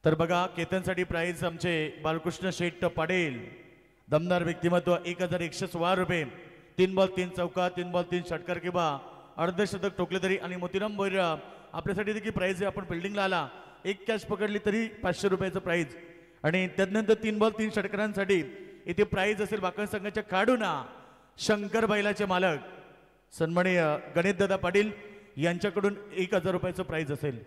तर बघा केतनसाठी प्राइस आमचे बालकृष्ण शेठ पाटील दमदार व्यक्तिमत्व 1116 रुपये 3 बॉल 3 चौका 3 बॉल 3 षटकार किंवा अर्धशतक ठोकले तरी आणि मोतीराम बोईरा आपल्यासाठी देखील प्राइस आहे. आपण बिल्डिंगला आला एक कॅच पकडली तरी 500 रुपयाचं प्राइज आणि त्यानंतर 3 बॉल 3 षटकारांसाठी इथे प्राइज असेल वाकण संघाच्या काढूना शंकर बैलाचे मालक सन्माननीय गणेशदादा पाटील यांच्याकडून 1000 रुपयाचं प्राइज असेल.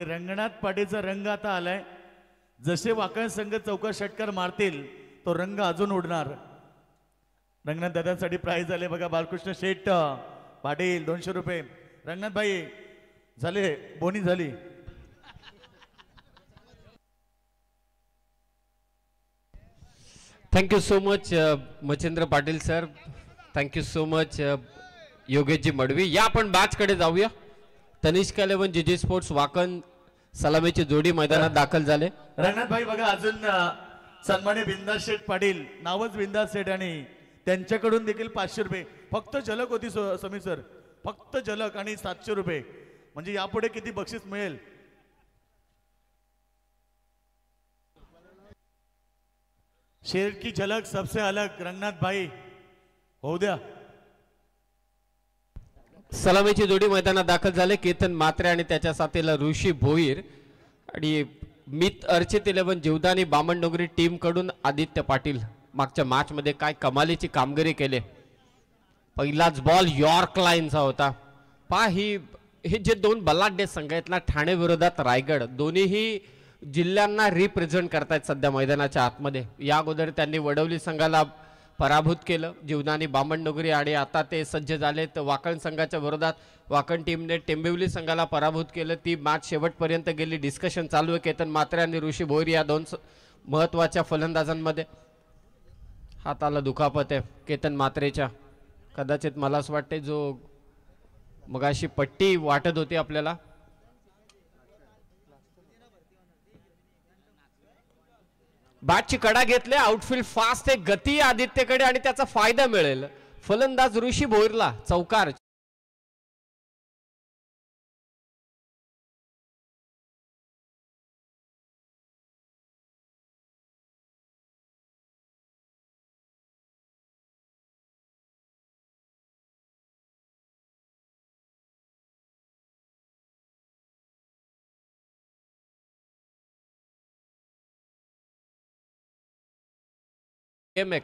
रंगनाथ पाटीलचा रंग आता आलाय. जसे वाकण संघ चौका षटकार मारतील तो रंग अजून उडणार. रंगनाथ दादांसाठी प्राइज आले बघा बालकृष्ण शेठ पाटील 200 रुपये. रंगनाथ भाई झाले बोनी झाली. Thank you so much Machhindra Patil sir. Thank you so much Yogeshji Madavi. या आपण बॅच कडे जाऊया. तनिष्क 11 जीजी स्पोर्ट्स वाकण सलामीची जोडी मैदानात दाखल झाले. रंगनाथ भाई बघा अजून सन्मान्य बिंदास शेठ पाटील नावच बिंदास शेठ आणि त्यांच्याकडून देखील 500 रुपये. फक्त झलक होती समीर सर फक्त झलक आणि 700 रुपये म्हणजे यापुढे किती बक्षीस मिळेल. शेर की झलक सबसे अलग रंगनाथ भाई होऊ द्या. सलामीची जोडी मैदानात दाखल झाले. केतन मात्रे आणि त्याच्या साथीला ऋषी भोईर आणि मित अर्चित 11 जीवदानी बामणडोंगरी टीम कडून आदित्य पाटील. मागच्या मॅच मध्ये काय कमालीची कामगिरी केली. पहिलाच बॉल यॉर्क लाईनचा होता. हे जे दोन बलाढ्य संघ आहेत ना ठाणे विरोधात रायगड दोन्हीही जिल्ह्यांना रिप्रेझेंट करतायत सध्या मैदानाच्या आतमध्ये. या अगोदर त्यांनी वडवली संघाला पराभूत केलं जीवदानी बामणडोंगरी आणि आता ते सज्ज झाले तर वाकण संघाच्या विरोधात वाकण टीमने टेंबिवली संघाला पराभूत केलं. ती मॅच शेवटपर्यंत गेली. डिस्कशन चालू आहे केतन मात्रे आणि ऋषी भोईर या दोन महत्वाच्या फलंदाजांमध्ये. हाताला दुखापत आहे केतन मात्रेच्या. कदाचित मला असं वाटते जो मगाशी पट्टी वाटत होती आपल्याला. बॅटची कडा घेतले. आउटफील्ड फास्ट आहे. गती आदित्यकडे आणि त्याचा फायदा मिळेल. फलंदाज ऋषी भोईरला चौकार.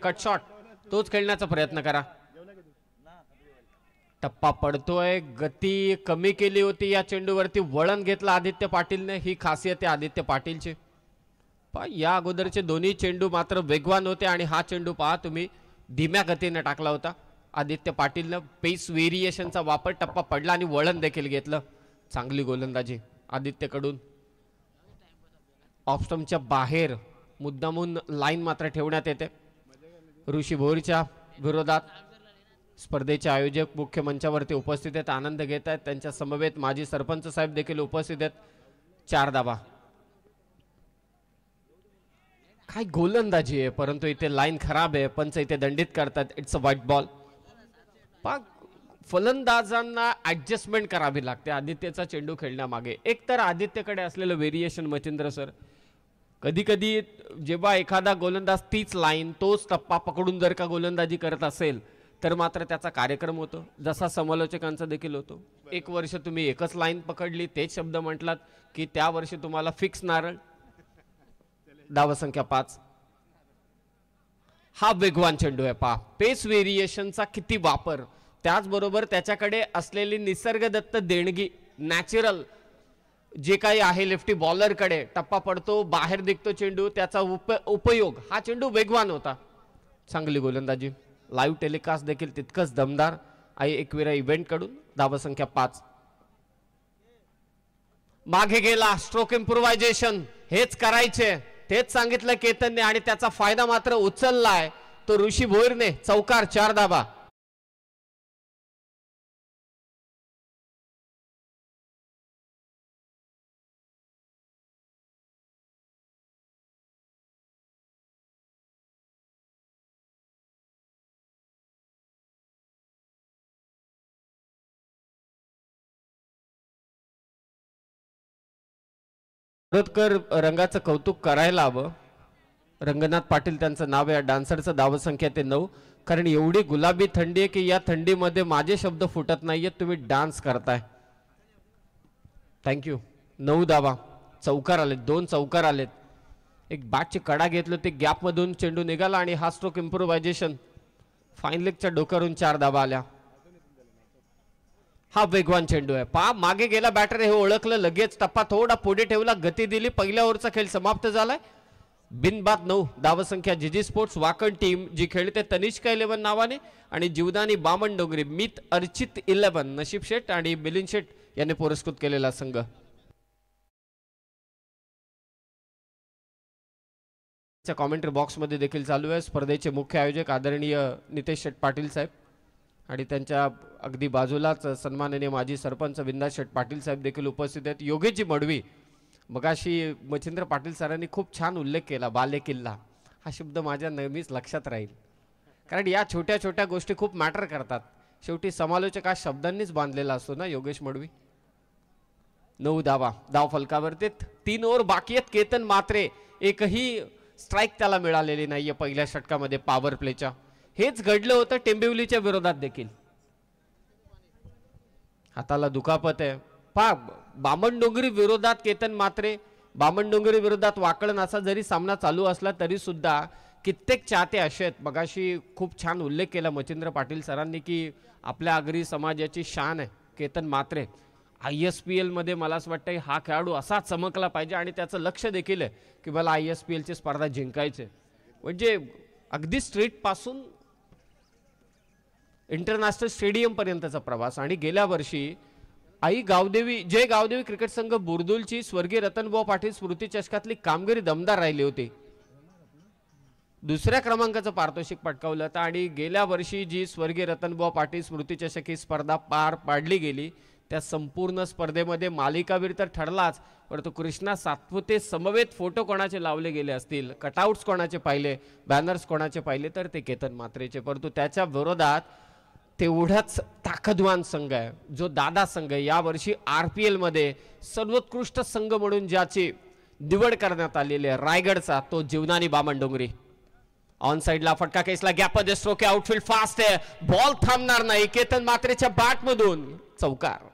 कट शॉट तोच खेळण्याचा प्रयत्न करा. टप्पा पडतोय. गती कमी केली होती या चेंडूवरती. वळण घेतला आदित्य पाटीलने. ही खासियत आहे आदित्य पाटीलची. या अगोदरचे दोन्ही चेंडू मात्र वेगवान होते आणि हा चेंडू पहा तुम्ही धीम्या गतीने टाकला होता आदित्य पाटीलने. पेस व्हेरिएशनचा वापर. टप्पा पडला आणि वळण देखील घेतलं. चांगली गोलंदाजी आदित्यकडून. ऑफ स्टंपच्या बाहेर मुद्दामून लाईन मात्र ठेवण्यात येते. ऋषी भोईरच्या विरोधात स्पर्धेचे आयोजक मुख्य मंचावरती उपस्थित आहेत. आनंद घेत आहेत. त्यांच्या समवेत माजी सरपंच साहेब देखील उपस्थित आहेत. 4 धावा. काय गोलंदाजी आहे परंतु इथे लाईन खराब आहे. पंच इथे दंडित करतात. It's a white ball. फलंदाजांना ऍडजस्टमेंट करावी लागते आदित्यचा चेंडू खेळण्यामागे. एक तर आदित्यकडे असलेलं व्हेरिएशन मच्छिंद्र सर कधी कधी जेव्हा एखादा गोलंदाज तीच लाईन तोच टप्पा पकडून जर का गोलंदाजी करत असेल तर मात्र त्याचा कार्यक्रम होतो, जसा समालोचकांचा देखील होतो. एक वर्ष तुम्ही एकच लाईन पकडली, तेच शब्द म्हटलात की त्या वर्षी तुम्हाला फिक्स नारळ. धावसंख्या 5. हा वेगवान चेंडू आहे. पहा पेस व्हेरिएशनचा किती वापर, त्याचबरोबर त्याच्याकडे असलेली निसर्गदत्त देणगी, नॅचरल जे काही आहे लेफ्टी बॉलरकडे टप्पा पडतो, बाहेर दिसतो चेंडू, त्याचा उपयोग. हा चेंडू वेगवान होता. चांगली गोलंदाजी. लाईव्ह टेलिकास्ट देखील तितकंच दमदार आहे एकविरा इव्हेंट कडून. धावसंख्या 5. मागे गेला, स्ट्रोक इम्प्रोव्हायझेशन हेच करायचे, तेच सांगितलं केतनने आणि त्याचा फायदा मात्र उचललाय तो ऋषी भोईरने. चौकार, 4 धावा. शिरोडकर रंगाचं कौतुक करायला हवं. रंगनाथ पाटील त्यांचं नाव आहे. डान्सरचं धावसंख्या ते 9. कारण एवढी गुलाबी थंडी आहे की या थंडीमध्ये माझे शब्द फुटत नाहीयेत, तुम्ही डान्स करताय. थँक्यू. 9 धावा. चौकार आलेत, 2 चौकार आलेत. एक बॅटची कडा घेतलं, ते गॅप मधून चेंडू निघाला आणि हा स्ट्रोक इम्प्रोव्हायझेशन. फाईन लेगच्या डोक्यावरून 4 धावा आल्या. हा वेगवान चेंडू आहे. पहा मागे गेला बॅटर, हे ओळखलं लगेच, टप्पा थोडा पुढे ठेवला, गती दिली. पहिल्या ओव्हरचा खेळ समाप्त झालाय. बिनबाद 9 धावसंख्या. जीजी स्पोर्ट्स वाकण टीम जी खेळते तनिष्का 11 नावाने आणि जीवदानी बामण डोंगरी मित अर्चित 11, नशीब शेठ आणि मिलिंद शेठ यांनी पुरस्कृत केलेला संघ. कॉमेंट्री बॉक्स मध्ये देखील चालू आहे. स्पर्धेचे मुख्य आयोजक आदरणीय नितेश शेठ पाटील साहेब आणि त्यांच्या अगदी बाजूलाच सन्माननीय माजी सरपंच विंदास शेठ पाटील साहेब देखील उपस्थित आहेत. योगेशजी मडवी, मगाशी मच्छिंद्र पाटील सरांनी खूप छान उल्लेख केला, बाले किल्ला. हा शब्द माझ्या नेहमीच लक्षात राहील, कारण या छोट्या छोट्या गोष्टी खूप मॅटर करतात. शेवटी समालोचक हा शब्दांनीच बांधलेला असतो ना. योगेश मडवी. 9 धावा. धाव फलकावरती 3 ओव्हर बाकी आहेत. केतन मात्रे एकही स्ट्राईक त्याला मिळालेली नाहीये पहिल्या षटकामध्ये पॉवर प्लेच्या. हेच घडलं होतं टेंबिवलीच्या विरोधात देखील. हाताला दुखापत आहे. पहा बामणडोंगरी विरोधात केतन मात्रे, बामणडोंगरी विरोधात वाकळण असा जरी सामना चालू असला तरी सुद्धा कित्येक चाहते असे आहेत. मगाशी खूप छान उल्लेख केला मच्छिंद्र पाटील सरांनी की आपल्या आगरी समाजाची शान आहे केतन मात्रे. ISPL मध्ये मला असं वाटतं हा खेळाडू असा चमकला पाहिजे आणि त्याचं लक्ष देखील आहे की मला ISPL ची स्पर्धा जिंकायची. म्हणजे अगदी स्ट्रीट पासून इंटरनॅशनल स्टेडियम पर्यंतचा प्रवास. आणि गेल्या वर्षी जय गावदेवी क्रिकेट संघ बुरदुलची स्वर्गीय रतनभाऊ पाटील स्मृती चषकातली कामगिरी दमदार राहिली होती. 2ऱ्या क्रमांकाचं पारितोषिक पटकावलं होतं. आणि गेल्या वर्षी जी स्वर्गीय रतनभाऊ पाटील स्मृती चषक ही स्पर्धा पार पाडली गेली, त्या संपूर्ण स्पर्धेमध्ये मालिकावीर तर ठरलाच, परंतु कृष्णा सातपुते समवेत फोटो कोणाचे लावले गेले असतील, कटआउट्स कोणाचे पाहिले, बॅनर्स कोणाचे पाहिले, तर ते केतन मात्रेचे. परंतु त्याच्या विरोधात तेवढाच ताकदवान संघ आहे जो दादा संघ आहे. यावर्षी RPL मध्ये सर्वोत्कृष्ट संघ म्हणून ज्याची निवड करण्यात आलेली आहे रायगडचा, तो जीवदानी बामण डोंगरी. ऑन साइडला फटका केसला, गॅप मध्ये स्ट्रोक आहे, आउटफील्ड फास्ट आहे, बॉल थांबणार नाही. केतन मात्रेच्या बॅट मधून चौकार.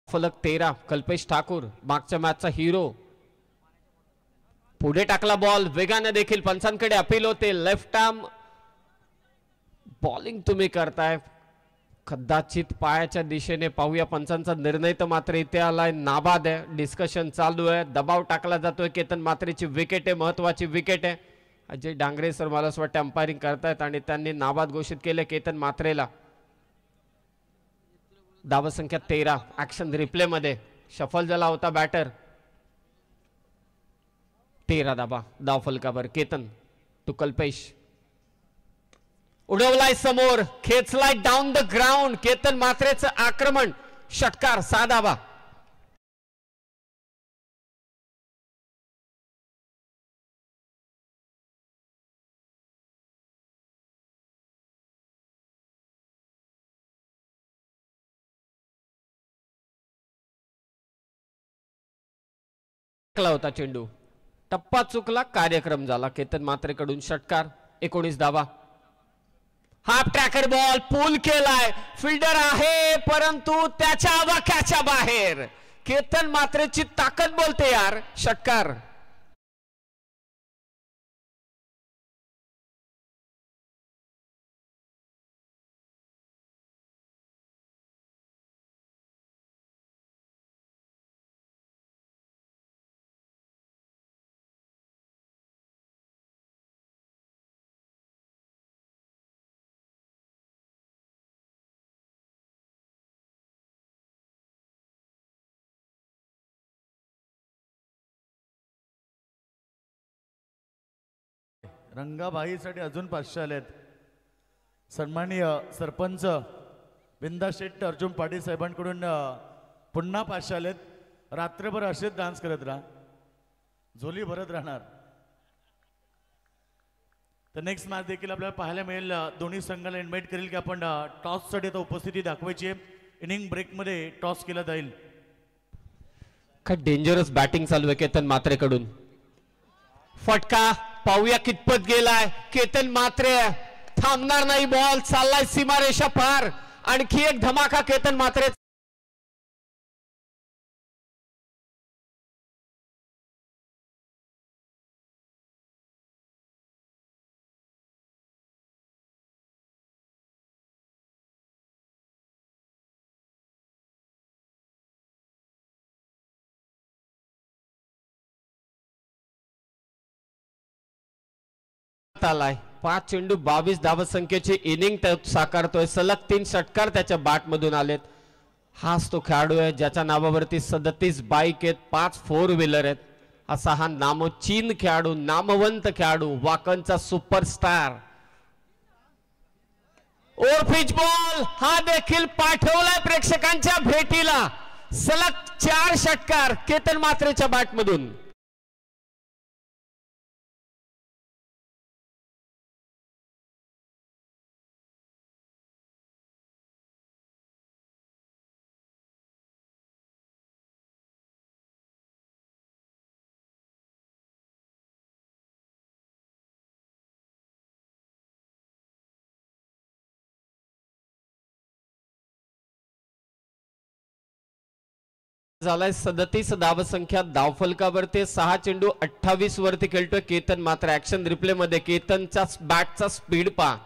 फलक 13 कल्पेश ठाकूर, मागच्या मॅचचा हिरो. पुढे टाकला बॉल, वेगाने देखील पंचांकडे अपील होते. लेफ्ट आर्म बॉलिंग तुम्ही करताय, कदाचित पायाच्या दिशेने पाहूया. पंचांचा निर्णय तर मात्र इथे आलाय, नाबाद आहे. डिस्कशन चालू आहे, दबाव टाकला जातोय. केतन मात्रेची विकेट आहे, महत्वाची विकेट आहे. अजय डांगरे सर मला असं वाटतं अंपायरिंग करतायत आणि त्यांनी नाबाद घोषित केले केतन मात्रेला. धावसंख्या 13. ऍक्शन रिप्ले मध्ये शफल झाला होता बॅटर. 13 धावा. धाव फलकावर केतन टू कल्पेश, उडवलाय समोर, खेचलाय डाऊन द ग्राउंड. केतन मात्रेचं आक्रमण, षटकार, 6 धावा. होता चेंडू, टप्पा चुकला, कार्यक्रम झाला. केतन मात्रेकडून षटकार. 19 धावा. हाफ ट्रॅकर बॉल पूल केलाय, फिल्डर आहे परंतु त्याच्या आवाक्याच्या बाहेर. केतन मात्रेची ताकद बोलते यार. षटकार. रंगाबाईसाठी अजून 500 आलेत. सन्माननीय सरपंच बिंदा शेट्टी अर्जुन पाटील साहेबांकडून पुन्हा 500 आलेत. रात्रभर असेच डान्स करत राहा, झोली भरत राहणार. तर नेक्स्ट मॅच देखील आपल्याला पाहायला मिळेल. दोन्ही संघाला इन्व्हाइट करेल की आपण टॉससाठी आता उपस्थिती दाखवायची आहे. इनिंग ब्रेकमध्ये टॉस केला जाईल. काय डेंजरस बॅटिंग चालू आहे केतन मात्रेकडून. फटका पाहूया कितपत गेलाय. केतन मात्रे थांबणार नाही. बॉल चाललाय सीमारेषा पार. आणखी एक धमाका केतन मात्रे. आलाय 5 चेंडू 22 धावसंख्येची इनिंग साकारतोय. सलग 3 षटकार त्याच्या बॅट मधून आलेत. हाच तो खेळाडू आहे ज्याच्या नावावरती 37 बाईक आहेत, 5 4 व्हीलर आहेत. असा हा नामचीन खेळाडू, नामवंत खेळाडू, वाकणचा सुपरस्टार. ओव्हर पिच बॉल हा देखील पाठवलाय प्रेक्षकांच्या भेटीला. सलग 4 षटकार केतन मात्रेच्या बॅट मधून. झालाय 37 धावसंख्या. धावफलकावरती 6 चेंडू 28 वरती खेळतोय केतन. मात्र ऍक्शन रिप्ले मध्ये केतनच्या बॅटचा स्पीड पहा.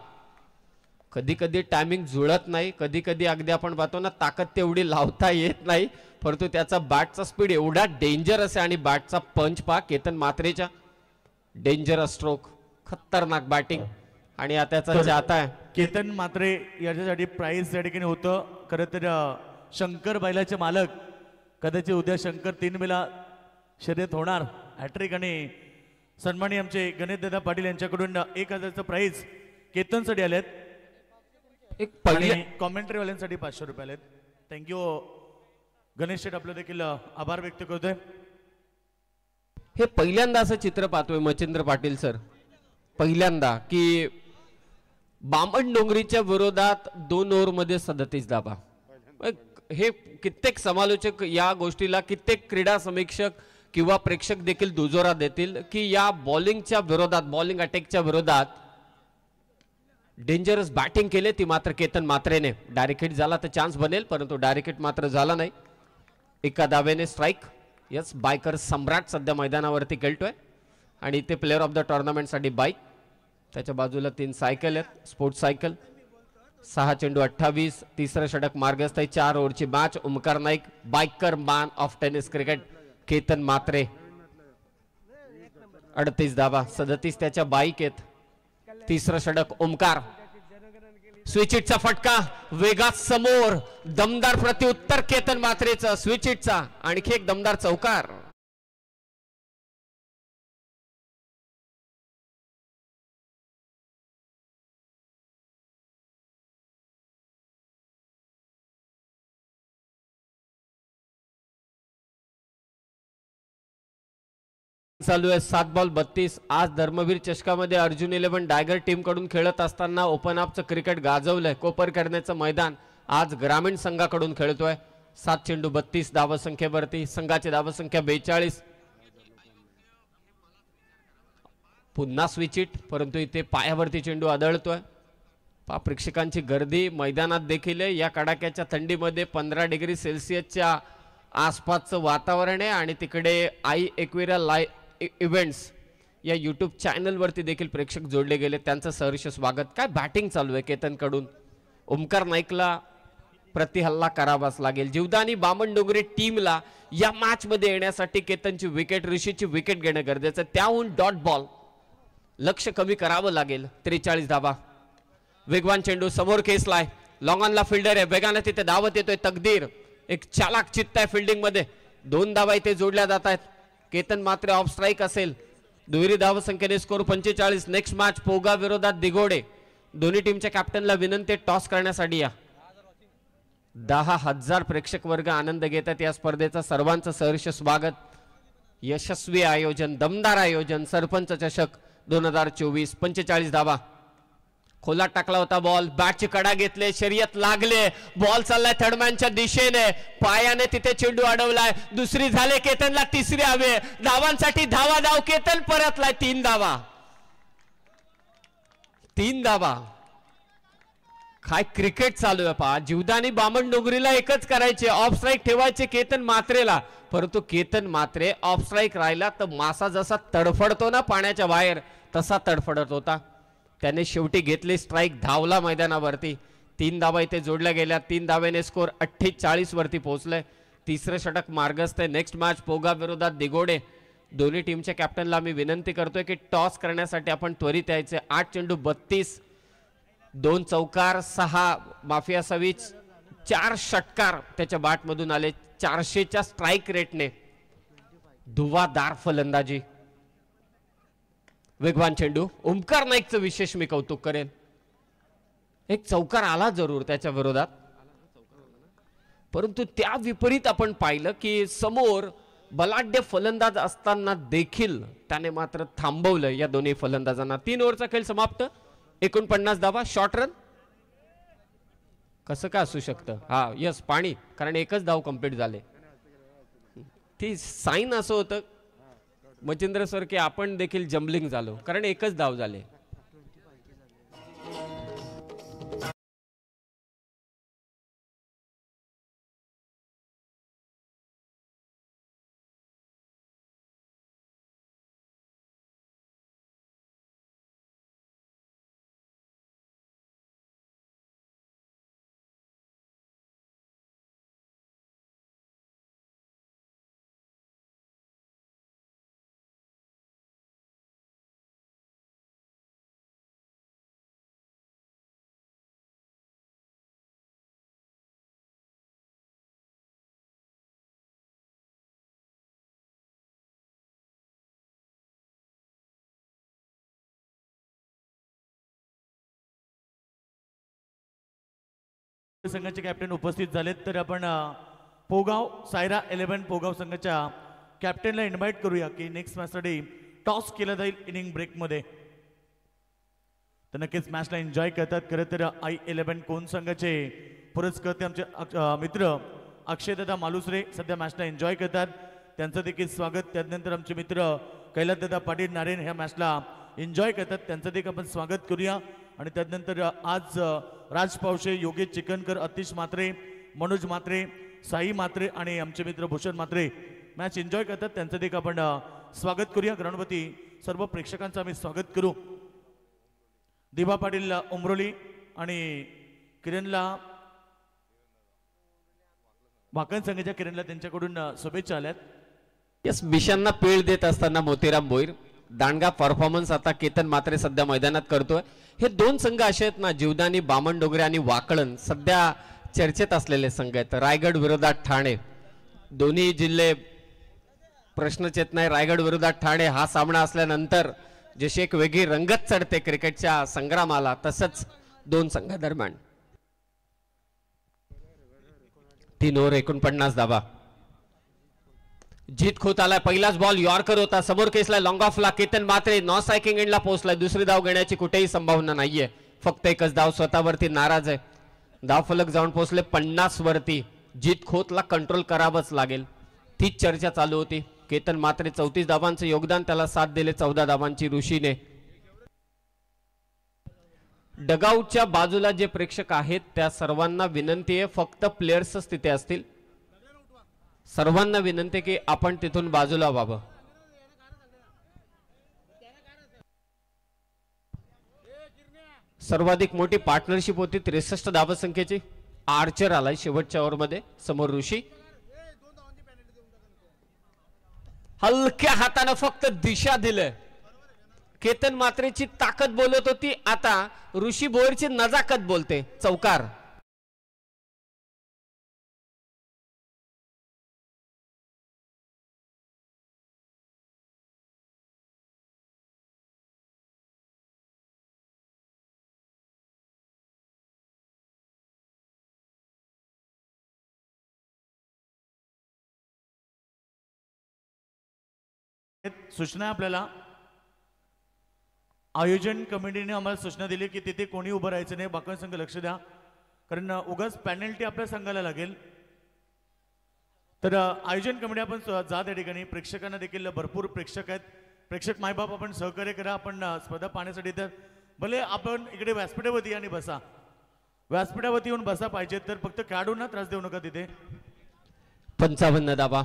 कधी कधी टायमिंग जुळत नाही, कधी कधी अगदी आपण पाहतो ना ताकद तेवढी लावता येत नाही, परंतु त्याचा बॅटचा स्पीड एवढा डेंजरस आहे. आणि बॅटचा पंच पहा केतन मात्रेच्या. डेंजरस स्ट्रोक, खतरनाक बॅटिंग. आणि आता चाहता आहे केतन मात्रे याच्यासाठी प्राइज त्या ठिकाणी होतं. खरं तर शंकर बैलाचे मालक कदाचित उद्या शंकर 3 वेळा शर्यत होणार हॅट्रिक. आणि सन्मानी आमचे गणेश दादा पाटील यांच्याकडून 1000चं प्राइज केतनसाठी आलेत. एक पहिले कॉमेंट्री वाल्यांसाठी 500 रुपये आलेत. थँक्यू गणेश शेठ, आपलं देखील आभार व्यक्त करतोय. हे पहिल्यांदा असं चित्र पाहतोय मच्छिंद्र पाटील सर, पहिल्यांदा की बामण डोंगरीच्या विरोधात 2 ओव्हरमध्ये 37 धावा. हे कित्येक समालोचक या गोष्टीला, कित्येक क्रीडा समीक्षक किंवा प्रेक्षक देखील दुजोरा देतील की या बॉलिंगच्या विरोधात, बॉलिंग अटॅकच्या विरोधात डेंजरस बॅटिंग केले ती मात्र केतन मात्रेने. डायरेक्ट हिट झाला तर चान्स बनेल, परंतु डायरेक्ट हिट मात्र झाला नाही. एका धावेने स्ट्राईक. यस, बायकर सम्राट सध्या मैदानावरती खेळतोय आणि ते प्लेअर ऑफ द टुर्नामेंट साठी बाईक. त्याच्या बाजूला 3 सायकल आहेत, स्पोर्ट्स सायकल. 6 चेंडू 28, तिसरं षटक मार्गस्थ. 4 ओव्हरची match. Omkar Naik Baikar man of tennis cricket. Ketan Mhatre 38 धावा, 37 त्याच्या बाईक आहेत. तिसरं षटक ओमकार. स्विच हिटचा फटका वेगात समोर. दमदार प्रत्युत्तर केतन मात्रेचं स्विच हिटचा. आणखी एक दमदार चौकार. चालू आहे 7 बॉल 32. आज धर्मवीर चषकामध्ये अर्जुन 11 डायगर टीम कडून खेळत असताना ओपन अपचं क्रिकेट गाजवलंय. कोपर करण्याचं मैदान आज ग्रामीण संघाकडून खेळतोय. 7 चेंडू 32 धावसंख्येवरती. संघाची धावसंख्या 42. पुन्हा स्विच इट, परंतु इथे पायावरती चेंडू आदळतोय. प्रेक्षकांची गर्दी मैदानात देखील आहे. या कडाक्याच्या थंडीमध्ये 15 डिग्री सेल्सिअसच्या आसपासचं वातावरण आहे आणि तिकडे आई एकविरा इव्हेंट्स या यूट्यूब चॅनलवरती देखील प्रेक्षक जोडले गेले. त्यांचं सहर्ष स्वागत. काय बॅटिंग चालू आहे केतनकडून. ओमकार नाईकला प्रतिहल्ला करावाच लागेल. जीवदानी बामणडोंगरी टीमला या मॅच मध्ये येण्यासाठी केतनची विकेट, ऋषीची विकेट घेणं गरजेचं. त्याहून डॉट बॉल लक्ष कमी करावं लागेल. 43 धावा. वेगवान चेंडू समोर खेचलाय. लॉंग ऑनला फिल्डर आहे. वेगाने तिथे धावत येतोय तकदीर. एक चालाक चित्त आहे फिल्डिंग मध्ये. 2 धावा इथे जोडल्या जात आहेत. केतन मात्र ऑफ स्ट्राईक असेल. दुहेरी धाव संख्येने स्कोर 45. नेक्स्ट मॅच पोगा विरोधात दिघोडे. दोन्ही टीमच्या कॅप्टनला विनंती टॉस करण्यासाठी या. 10,000 प्रेक्षक वर्ग आनंद घेतात या स्पर्धेचा. सर्वांचं सहर्ष स्वागत. यशस्वी आयोजन, दमदार आयोजन. सरपंच चषक 2024. 45 धावा. खोलात टाकला होता बॉल. बॅटची कडा घेतले. शर्यत लागले. बॉल चाललाय थर्डमॅनच्या दिशेने. पायाने तिथे चेंडू अडवलाय. दुसरी झाले. केतनला तिसरी हवे. धावांसाठी धावा धाव. केतन परतलाय. 3 धावा. 3 धावा. काय क्रिकेट चालू आहे पहा. जीवदानी बामणडोंगरीला एकच करायचे, ऑफ स्ट्राईक ठेवायचे केतन मात्रेला. परंतु केतन मात्रे ऑफ स्ट्राईक राहिला तर मासा जसा तडफडतो ना पाण्याच्या बाहेर तसा तडफडत होता. त्याने शेवटी घेतली स्ट्राईक. धावला मैदानावरती. 3 धावा इथे जोडल्या गेल्या. 3 धावेने स्कोर 48 वरती पोहोचले. तिसरं षटक मार्गस्थ आहे. नेक्स्ट मॅच पोगा विरोधात दिघोडे. दोन्ही टीमच्या कॅप्टनला मी विनंती करतोय की टॉस करण्यासाठी आपण त्वरित यायचे. 8 चेंडू 32, 2 चौकार, 6 माफी असावी, 4 षटकार त्याच्या बॅटमधून आले. 400च्या स्ट्राईक रेटने धुवादार फलंदाजी. वेगवान चेंडू. ओमकार नाईकचं विशेष मी कौतुक करेन. एक चौकार आला जरूर त्याच्या विरोधात, परंतु त्या विपरीत आपण पाहिलं की समोर बलाढ्य फलंदाज असताना देखील त्याने मात्र थांबवलं या दोन्ही फलंदाजांना. 3 ओव्हरचा खेळ समाप्त. 49 धावा. शॉर्ट रन कसं काय असू शकतं. हा यस पाणी, कारण एकच धाव कंप्लीट झाले. ती साईन असं होतं मचिंद्र सर की आपण देखील जम्बलिंग झालो, कारण एकच धाव झाले. संघाचे कॅप्टन उपस्थित झालेत, तर आपण पोगाव सायरा 11 पोगाव संघाच्या कॅप्टनला इन्व्हाइट करूया की नेक्स्ट मॅचसाठी टॉस केला जाईल इनिंग ब्रेकमध्ये. तर नक्कीच मॅचला एन्जॉय करतात. खरं तर आई 11 कोण संघाचे पुरस्कर्ते आमचे मित्र अक्षयदादा मालुसरे सध्या मॅचला एन्जॉय करतात. त्यांचं देखील स्वागत. त्यानंतर आमचे मित्र कैलासदादा पाटील नारायण ह्या मॅचला एन्जॉय करतात. त्यांचं देखील आपण स्वागत करूया. आणि त्यानंतर आज राज पावशे, योगेश चिकनकर, अतिश मात्रे, मनोज मात्रे, साई मात्रे आणि आमचे मित्र भूषण मात्रे मॅच एन्जॉय करतात. त्यांचं देखील आपण स्वागत करूया. ग्राउंडवरती सर्व प्रेक्षकांचं आम्ही स्वागत करू. दिबा पाटील उमरोली आणि किरणला वाकण संघाच्या किरणला त्यांच्याकडून शुभेच्छा आल्यात. यस, मिशांना पीळ देत असताना मोतीराम भोईर. दांडगा परफॉर्मन्स आता केतन मात्रे सध्या मैदानात करतोय. हे 2 संघ असे आहेत ना, जीवदानी बामणडोंगरे आणि वाकळण, सध्या चर्चेत असलेले संघ आहेत. रायगड विरोधात ठाणे, दोन्ही जिल्हे प्रश्नचिन्ह नाही. रायगड विरोधात ठाणे हा सामना असल्यानंतर जशी एक वेगळी रंगत चढते क्रिकेटच्या संग्रामाला, तसंच 2 संघादरम्यान. 3 ओव्हर 49 धावा. जीत खोत आलाय. पहिलाच बॉल यॉर्कर होता. समोर केसला लॉंग ऑफला. केतन मात्रे नॉन स्ट्रायकिंग एंडला पोहोचलाय. दुसरी धाव घेण्याची कुठेही संभावना नाहीये. फक्त एकच धाव. स्वतःवरती नाराज आहे. धाव फलक जाऊन पोहोचले 50 वरती. जीत खोतला कंट्रोल करावंच लागेल. तीच चर्चा चालू होती. केतन मात्रे 34 धावांचं योगदान, त्याला साथ दिले 14 धावांची ऋषीने. डगआउटच्या बाजूला जे प्रेक्षक आहेत त्या सर्वांना विनंती आहे, फक्त प्लेयर्सच तिथे असतील. सर्वांना विनंती की आपण तिथून बाजूला व्हावं. सर्वाधिक मोठी पार्टनरशिप होती 63 धावसंख्येची. आर्चर आलाय शेवटच्या ओव्हरमध्ये, समोर ऋषी. हलक्या हाताने फक्त दिशा दिले. केतन मात्रेची ताकद बोलत होती, आता ऋषी भोईरची नजाकत बोलते. चौकार. सूचना आपल्याला आयोजन कमिटीने आम्हाला सूचना दिली की तिथे कोणी उभं राहायचं नाही, बाकी संघ लक्ष द्या, कारण उगाच पॅनल्टी आपल्या संघाला लागेल. तर आयोजन कमिटी आपण जात या ठिकाणी. प्रेक्षकांना देखील भरपूर प्रेक्षक आहेत. प्रेक्षक मायबाप आपण सहकार्य करा. आपण स्पर्धा पाहण्यासाठी तर भले आपण इकडे व्यासपीठावरती आणि बसा, व्यासपीठावरती येऊन बसा पाहिजे, तर फक्त खेळाडूंना त्रास देऊ नका तिथे. 55 धावा.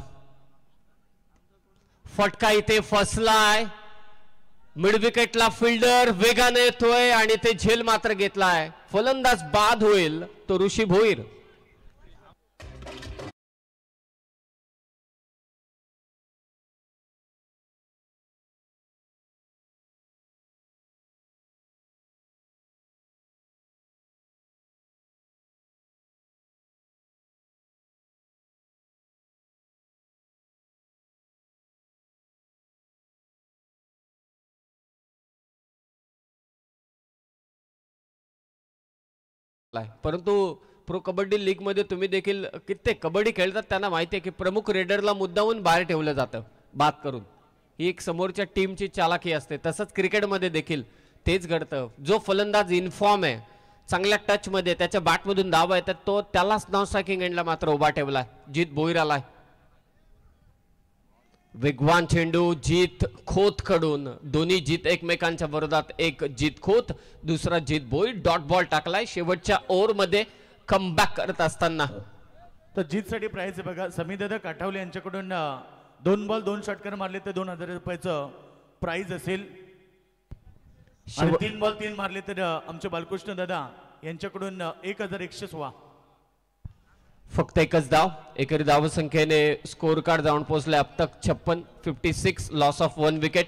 फटका इथे फसलाय. मिड विकेटला फिल्डर वेगाने येतोय आणि ते झेल मात्र घेतलाय. फलंदाज बाद होईल तो ऋषी भोईर. परंतु प्रो कबड्डी लीग मध्ये तुम्ही देखील कित्येक कबड्डी खेळतात त्यांना माहिती आहे की प्रमुख रेडरला मुद्दामून बाहेर ठेवलं जातं बाद करून. ही एक समोरच्या टीमची चालाकी असते. तसंच क्रिकेटमध्ये देखील तेच घडतं. जो फलंदाज इन्फॉर्म आहे, चांगल्या टच मध्ये, त्याच्या बॅटमधून धावा येतात, तो त्यालाच नॉन स्ट्रायकिंग एंडला मात्र उभा ठेवलाय. जीत भोईर आलाय. वेगवान चेंडू जीत खोत कडून. दोन्ही जीत एकमेकांच्या विरोधात. एक जीत खोत, दुसरा जीत भोईर. डॉट बॉल टाकलाय शेवटच्या ओव्हर मध्ये कमबॅक करत असताना. तर जीत साठी प्राइस आहे बघा. समीदादा काठावले यांच्याकडून 2 बॉल 2 षटकार मारले तर 2000 रुपयाचं प्राइज असेल. 3 बॉल 3 मारले तर आमचे बालकृष्ण दादा यांच्याकडून 1116. फक्त एकच धाव. एकेरी धाव संख्येने स्कोर कार्ड जाऊन पोहोचले अब तक 56. Loss of 1 wicket.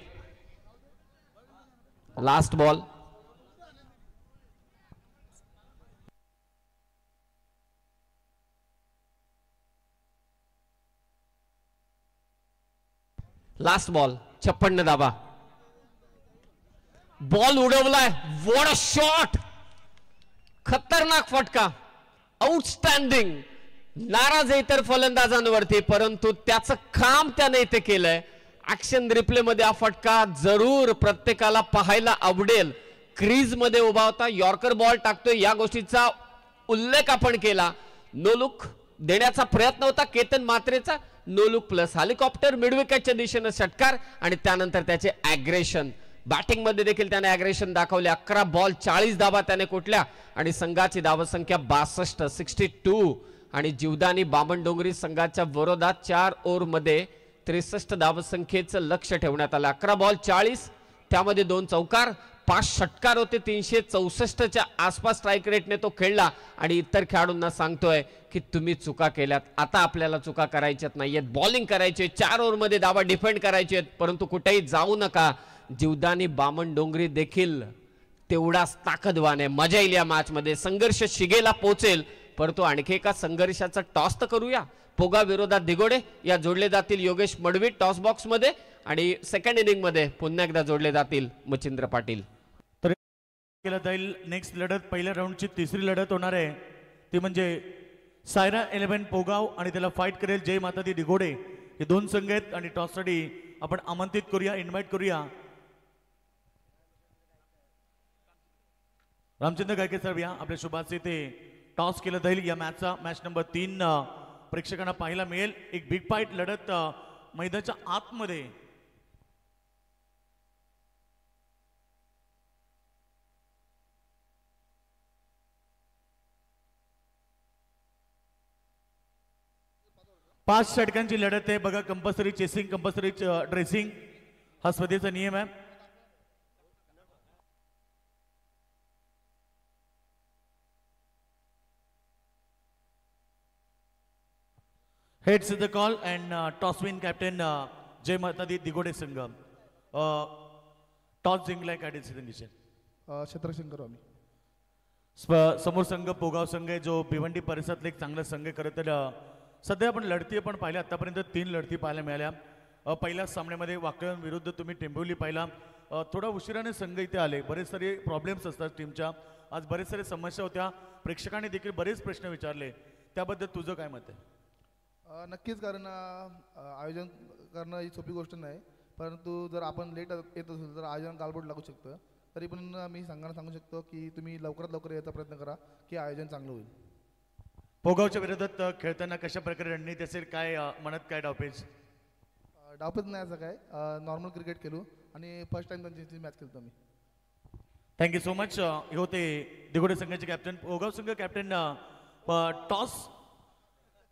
Last ball. Last ball 56 धावा. बॉल उडवलाय. What a shot. खतरनाक फटका. आउटस्टँडिंग. नाराज आहे इतर फलंदाजांवरती, परंतु त्याचं काम त्याने इथे केलंय. ऍक्शन रिप्ले मध्ये हा फटका जरूर प्रत्येकाला पाहायला आवडेल. क्रीज मध्ये उभा होता, यॉर्कर बॉल टाकतोय, या गोष्टीचा उल्लेख आपण केला. नो लुक देण्याचा प्रयत्न होता केतन मात्रेचा. No look plus helicopter mid विकेटच्या दिशेने षटकार आणि त्यानंतर त्याचे ॲग्रेशन. बॅटिंग मध्ये देखील त्याने ॲग्रेशन दाखवले. 11 बॉल 40 धावा त्याने कुठल्या आणि संघाची धावसंख्या 62 62. आणि जीवदानी बामणडोंगरी संघाच्या विरोधात 4 ओव्हर मध्ये 63 धावसंख्येचं लक्ष ठेवण्यात आलं. 11 बॉल 40, त्यामध्ये 2 चौकार, 5 षटकार होते. 364च्या आसपास स्ट्राईक रेटने तो खेळला आणि इतर खेळाडूंना सांगतोय की तुम्ही चुका केल्यात, आता आपल्याला चुका करायच्यात नाहीयेत. बॉलिंग करायची, 4 ओव्हर मध्ये धावा डिफेंड करायचे, परंतु कुठेही जाऊ नका. जीवदानी बामणडोंगरी देखील तेवढाच ताकदवान आहे. मजा येईल या मॅच मध्ये. संघर्ष शिगेला पोहोचेल, परंतु आणखी एका संघर्षाचा टॉस तर करूया. पोगा विरोधात दिगोडे या जोडले जातील योगेश मडवी टॉस बॉक्स मध्ये आणि सेकंड इनिंग मध्ये पुन्हा एकदा जोडले जातील मच्छिंद्र पाटील. तर केला जाईल नेक्स्ट लढत. पहिल्या राऊंडची तिसरी लढत होणार आहे, ती म्हणजे सायरा 11 पोगाव आणि त्याला फाईट करेल जय माता दी दिगोडे. हे 2 संघ आहेत आणि टॉससाठी आपण आमंत्रित करूया, इन्व्हाइट करूया रामचंद्र गायके सर या आपल्या शुभाचे. ते टॉस केलं जाईल या मॅचचा. मॅच नंबर 3 प्रेक्षकांना पाहायला मिळेल. एक बिग फाईट लढत मैदानाच्या आतमध्ये पाच षटकांची लढत आहे बघा. कंपल्सरी चेसिंग, कंपल्सरी ड्रेसिंग हा स्पर्धेचा नियम आहे. Heads the call and toss win captain Jai Mata Di दिगोडे संघ. टॉस जिंकलाय काय डिसिजन घेशील? क्षेत्रशंकर आम्ही समोर संघ पोगाव संघ आहे जो भिवंडी परिसरातला एक चांगला संघ आहे. खरं तर सध्या आपण लढती पण पाहिल्या आतापर्यंत 3 लढती पाहायला मिळाल्या. पहिल्या सामन्यामध्ये वाकळण विरुद्ध तुम्ही टेंबिवली पाहिला. थोडा उशिराने संघ इथे आले. बरेच सारे प्रॉब्लेम्स असतात टीमच्या. आज बरेच सारे समस्या होत्या. प्रेक्षकांनी देखील बरेच प्रश्न विचारले. त्याबद्दल तुझं काय मत आहे? नक्कीच, कारण आयोजन करणं ही सोपी गोष्ट नाही, परंतु जर आपण लेट येत असेल तर आयोजन गालबोट लागू शकतं. तरी पण मी संघांना सांगू शकतो की तुम्ही लवकरात लवकर यायचा प्रयत्न करा की आयोजन चांगलं होईल. पोगावच्या विरोधात खेळताना कशा प्रकारे रणनीती असेल, काय मनात काय डावपेच? डावपेच नाही असं काय, नॉर्मल क्रिकेट खेळू आणि फर्स्ट टाइम त्यांची मॅच खेळतो मी. Thank you so much. हे होते दिगोडे संघाचे कॅप्टन. पोगाव संघ कॅप्टन.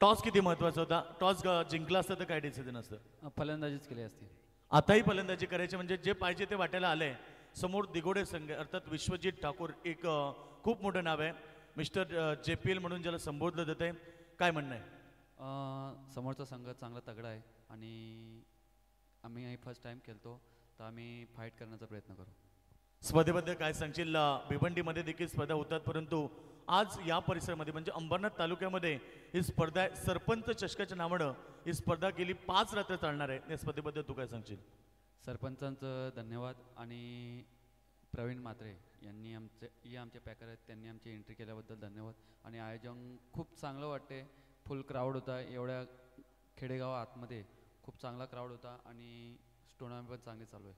टॉस किती महत्वाचा होता? टॉस जिंकला असतं तर काय डिसिजन असतं? फलंदाजीच केली असती. आताही फलंदाजी करायची म्हणजे जे पाहिजे ते वाटायला आलंय. समोर दिगोडे संघ अर्थात विश्वजित ठाकूर एक खूप मोठं नाव आहे. मिस्टर JPL म्हणून ज्याला संबोधलं जात आहे. काय म्हणणं आहे? समोरचा संघ चांगला तगडा आहे आणि आम्ही फर्स्ट टाइम खेळतो तर आम्ही फाईट करण्याचा प्रयत्न करू. स्पर्धेबद्दल काय सांगशील? भिवंडीमध्ये देखील स्पर्धा होतात परंतु आज या परिसरामध्ये म्हणजे अंबरनाथ तालुक्यामध्ये ही स्पर्धा आहे. सरपंच चषकाच्या नावानं ही स्पर्धा गेली 5 रात्र चालणार आहे. या स्पर्धेबद्दल तू काय सांगशील? सरपंचांचं धन्यवाद आणि प्रवीण म्हात्रे यांनी आमचे पॅकर आहेत, त्यांनी आमची एंट्री केल्याबद्दल धन्यवाद. आणि आयोजन खूप चांगलं वाटते. फुल क्राऊड होता. एवढ्या खेडेगाव आतमध्ये खूप चांगला क्राऊड होता आणि टुर्नामेंट पण चांगली चालू आहे.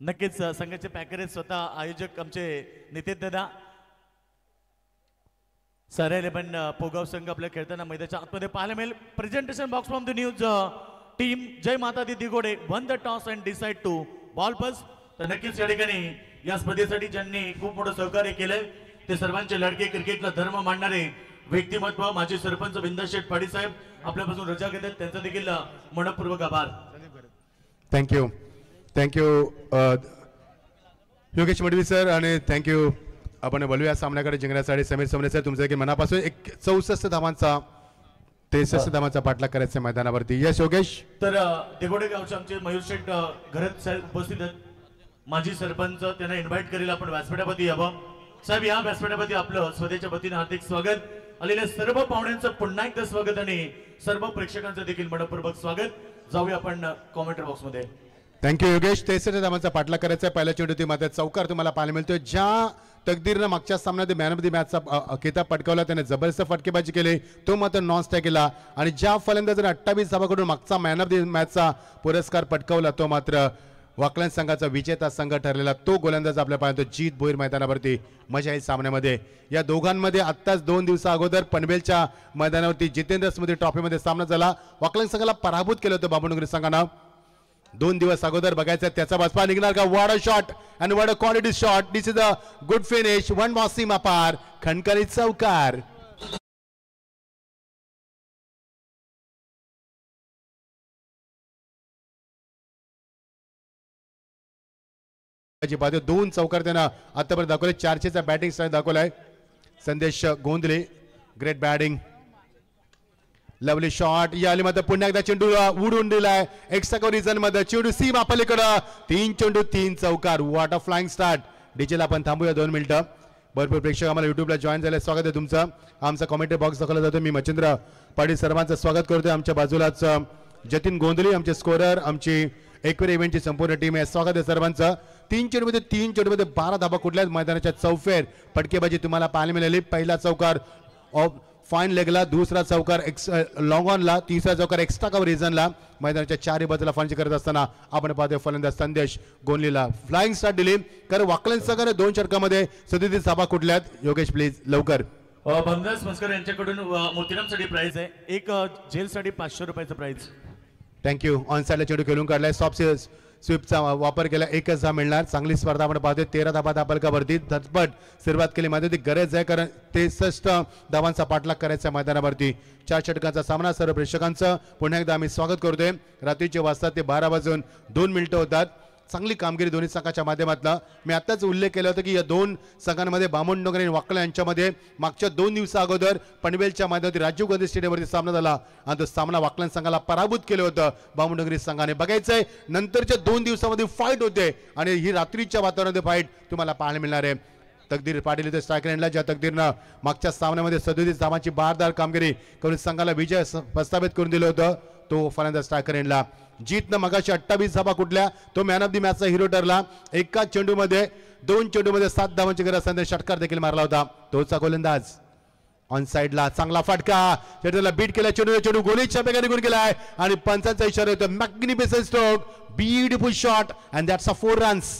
नक्कीच संघाचे पॅकर आहेत स्वतः आयोजक आमचे नितेश दादा. सारे पण पोगाव संघ आपल्या खेळताना मैदानाच्या आतमध्ये पाहायला मिळेल. Presentation box from the news team Jai Mata Di Digode won the toss and decide to bowl pass. तर नक्कीच या ठिकाणी या स्पर्धेसाठी ज्यांनी खूप मोठं सहकार्य केलंय ते सर्वांचे लढके क्रिकेटला धर्म मांडणारे व्यक्तिमत्व माजी सरपंच बिंदा शेठ पाडी साहेब आपल्यापासून रजा घेतात. त्यांचा देखील मनपूर्वक आभार. थँक्यू योगेश मडवी सर आणि थँक्यू. आपण बोलूया सामन्याकडे जिंकण्यासाठी. समीर समरे सर तुमचं देखील मनापासून 64 धावांचा 63 धावांचा पाठलाग करायचा मैदानावरती. यस योगेश. तर दिगोडे गावचे आमचे मयूर शेठ घरत साहेब उपस्थित आहेत. माजी सरपंच त्यांना इन्व्हाइट करेल आपण व्यासपीठावरती यावं. साहेब या व्यासपीठावरती आपलं स्वतःच्या वतीने हार्दिक स्वागत. आलेल्या सर्व पाहुण्यांचं पुन्हा एकदा स्वागत आणि सर्व प्रेक्षकांचं देखील मनपूर्वक स्वागत. जाऊया आपण कॉमेंट्री बॉक्स मध्ये. थँक्यू योगेश. 63 धावांचा पाठलाग करायचा. पहिल्या चेंडूत मात्र चौकार तुम्हाला पाहायला मिळतोय. ज्या तकदीरनं मागच्या सामन्यात मॅन ऑफ द मॅचचा किताब पटकावला त्याने जबरदस्त फटकेबाजी केली. तो मात्र नॉन स्ट्राईक केला आणि ज्या फलंदाजाने 28 धावांकडून मागचा मॅन ऑफ द मॅचचा पुरस्कार पटकावला तो मात्र वाकलन संघाचा विजेता संघ ठरलेला तो गोलंदाज आपल्या पाहतो जीत भोईर मैदानावरती. मजा येईल सामन्यामध्ये. या दोघांमध्ये आत्ताच 2 दिवसा अगोदर पनवेलच्या मैदानावरती जितेंद्र स्मृती ट्रॉफीमध्ये सामना झाला. वाकलन संघाला पराभूत केलं होतं बाबुनगरी संघानं 2 दिवस अगोदर. बघायचं त्याचा बसपा निघणार का? What a shot and what a quality shot. This is a good finish. One Wasim अपार खणखणीत चौकार. पाहतो 2 चौकार त्यानं आतापर्यंत दाखवले. 400चा बॅटिंग स्टाईल दाखवलाय संदेश Gondhale. Great batting. Lovely shot. या आली मात्र पुन्हा एकदा चेंडू उडून दिलाय. एक्स्ट्रा कव्हरेजन मध्ये चेंडू सीमा पलीकडं 3 चेंडू 3 चौकार. What a flying start. डीजेला आपण थांबूया 2 मिनिटं. भरपूर प्रेक्षक आम्हाला युट्यूबला जॉईन झाले. स्वागत आहे तुमचं. आमचा कॉमेंट्री बॉक्स दाखवला जातो. मी मच्छिंद्र पाटील सर्वांचं स्वागत करतोय. आमच्या बाजूलाच जतीन गोंधळे आमचे स्कोरर आमची एकवेर इव्हेंटची संपूर्ण टीम आहे. स्वागत आहे सर्वांचं. 3 चेंडूमध्ये 12 धाबा कुठल्याच मैदानाच्या चौफेर फटकेबाजी तुम्हाला पाहायला मिळाली. पहिला चौकार फाईन लेगला, दुसरा चौकार लॉंग ऑनला, तिसरा चौकार एक्स्ट्रा कव्हर रिजनला. मैदानाच्या 4ही बाजूला फलंदाजी करत असताना आपण पाहतोय फलंदाज संदेश गोंधळीला फ्लाइंग स्टार्ट दिली. कारण वाकलन संघाने 2 षटकामध्ये 37 धाबा कुठल्यात. योगेश प्लीज लवकर. बंदास मस्कर यांच्याकडून मोतीरामसाठी प्राइस आहे. एक जेलसाठी 500 रुपयाचं प्राइस. थँक्यू. ऑन साईडला चेंडू खेळून काढलाय. सॉफ्ट स्वीपचा वापर केला. एकच धाव मिळणार. चांगली स्पर्धा आपण पाहतोय. 13 धाबा धापलकावरती झटपट सुरुवात केली मध्ये गरज आहे, कारण 63 धावांचा पाठलाग करायचा मैदानावरती. 4 षटकांचा सामना. सर्व प्रेक्षकांचं पुन्हा एकदा आम्ही स्वागत करतोय. रात्रीचे वाजतात ते 12:02 होतात. चांगली कामगिरी दोन्ही संघाच्या माध्यमातून. मी आताच उल्लेख केला होता की या दोन संघांमध्ये बामणडोंगरे आणि वाकला यांच्यामध्ये मागच्या 2 दिवसा अगोदर पनवेलच्या मैदानावरती राजीव गांधी स्टेडियमवरती सामना झाला आणि तो सामना वाकला संघाला पराभूत केलं होतं बामणडोंगरी संघाने. बघायचंय नंतरच्या 2 दिवसामध्ये फाईट होते आणि ही रात्रीच्या वातावरणामध्ये फाईट तुम्हाला पाहायला मिळणार आहे. तकदीर पाटील इथे स्ट्रायकर एंडला, ज्या तकदीरनं मागच्या सामन्यामध्ये 37 धावांची बहारदार कामगिरी करून संघाला विजय प्रस्थापित करून दिलं होतं, तो फलंदाज स्ट्रायकर एंडला. जीतनं मगाशी 28 धावा कुठल्या, तो मॅन ऑफ द मॅचचा हिरो ठरला. एकाच चेंडूमध्ये 2 चेंडूमध्ये 7 धावांची गरज असताना षटकार देखील मारला होता तोचा गोलंदाज. ऑन साइडला चांगला फटका, चेंडूला बीट केला. चेंडू गोलीच्या बेगाने निघून गेलाय आणि पंचांचा इशारा येतो. Magnificent stroke, beautiful shot and that's a 4 runs.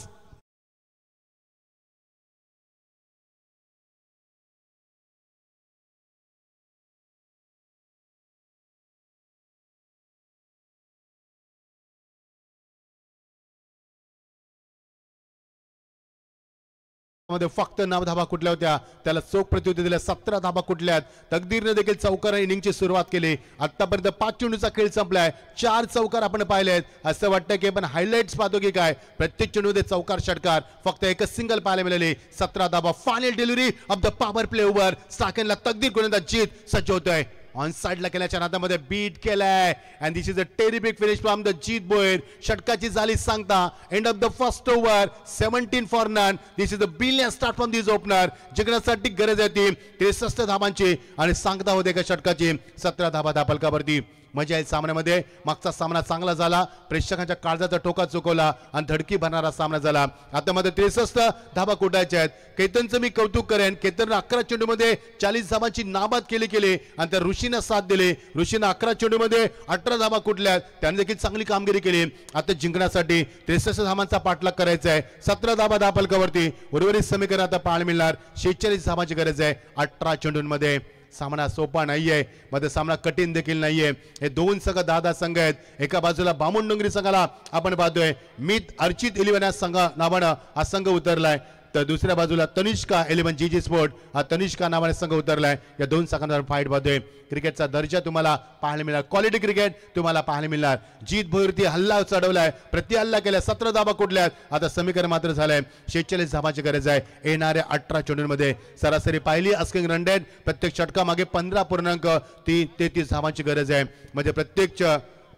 मध्ये फक्त 9 धाबा कुठल्या होत्या, त्याला चोख प्रत्युत्तर दिल्या. 17 धाबा कुठल्यात. तकदीरने देखील चौकार इनिंगची सुरुवात केली. आतापर्यंत 5 चेंडूचा खेळ संपलाय. 4 चौकार आपण पाहिलेत. असं वाटतं की आपण हायलाइट्स पाहतो की काय. प्रत्येक चेंडूमध्ये चौकार षटकार, फक्त एकच सिंगल पाहायला मिळाले. 17 धाबा. Final delivery of the power play over. स्टार्केनला तकदीर गोलंदाज जीत सज्ज होतोय. ऑन साइडला केल्याच्या नादामध्ये बीट केलाय and this is a terrific finish from the Jeet Boyar. षटकाची झाली सांगता. End of the first over, 17 for none. This is a brilliant start from this opener. जिंकण्यासाठी गरज आहे ती 63 धावांची आणि सांगता होते का षटकाची. 17 धाबा धापलकावरती. मजा येईल सामन्यामध्ये. मागचा सामना चांगला झाला, प्रेक्षकांच्या काळजाचा ठोका चुकवला आणि धडकी भरणारा सामना झाला. आता मध्ये 63 धाबा कुठायच्या आहेत. केतनचं मी कौतुक करेन. केतननं 11 चेंडूमध्ये 40 धावांची नाबाद केली आणि त्या ऋषीनं साथ दिली. ऋषीनं 11 चेंडूमध्ये 18 धावा कुठल्या, त्याने देखील चांगली कामगिरी केली. आता जिंकण्यासाठी 63 धावांचा पाठलाग करायचा आहे. 17 धाबा धापलकावरती. उर्वरित समीकरण आता पाहायला मिळणार. 46 धावांची गरज आहे 18 चेंडूंमध्ये. सामना सोपा नाहीये, मध्ये सामना कठीण देखील नाहीये. हे 2 संघ 10 संघ आहेत. एका बाजूला बामणडोंगरी संघाला आपण पाहतोय मित अर्चित 11 या संघ नावानं हा संघ उतरलाय, तर दुसऱ्या बाजूला तनिष्का 11 जीजी स्पोर्ट हा तनिष्का नावाने संघ उतरलाय. या 2 संघांवर फाईट पाहतोय. क्रिकेटचा दर्जा तुम्हाला पाहायला मिळणार. क्वालिटी क्रिकेट तुम्हाला पाहायला मिळणार. जीत भोईरती हल्ला चढवलाय, प्रति हल्ला केलाय. 17 धाबा कुठल्यात. आता समीकरण मात्र झालंय 46 धावांची गरज आहे येणाऱ्या 18 चेंडूंमध्ये. सरासरी पाहिली अस्किंग रन रेट प्रत्येक षटकामागे 15.33 धावांची गरज आहे. म्हणजे प्रत्येक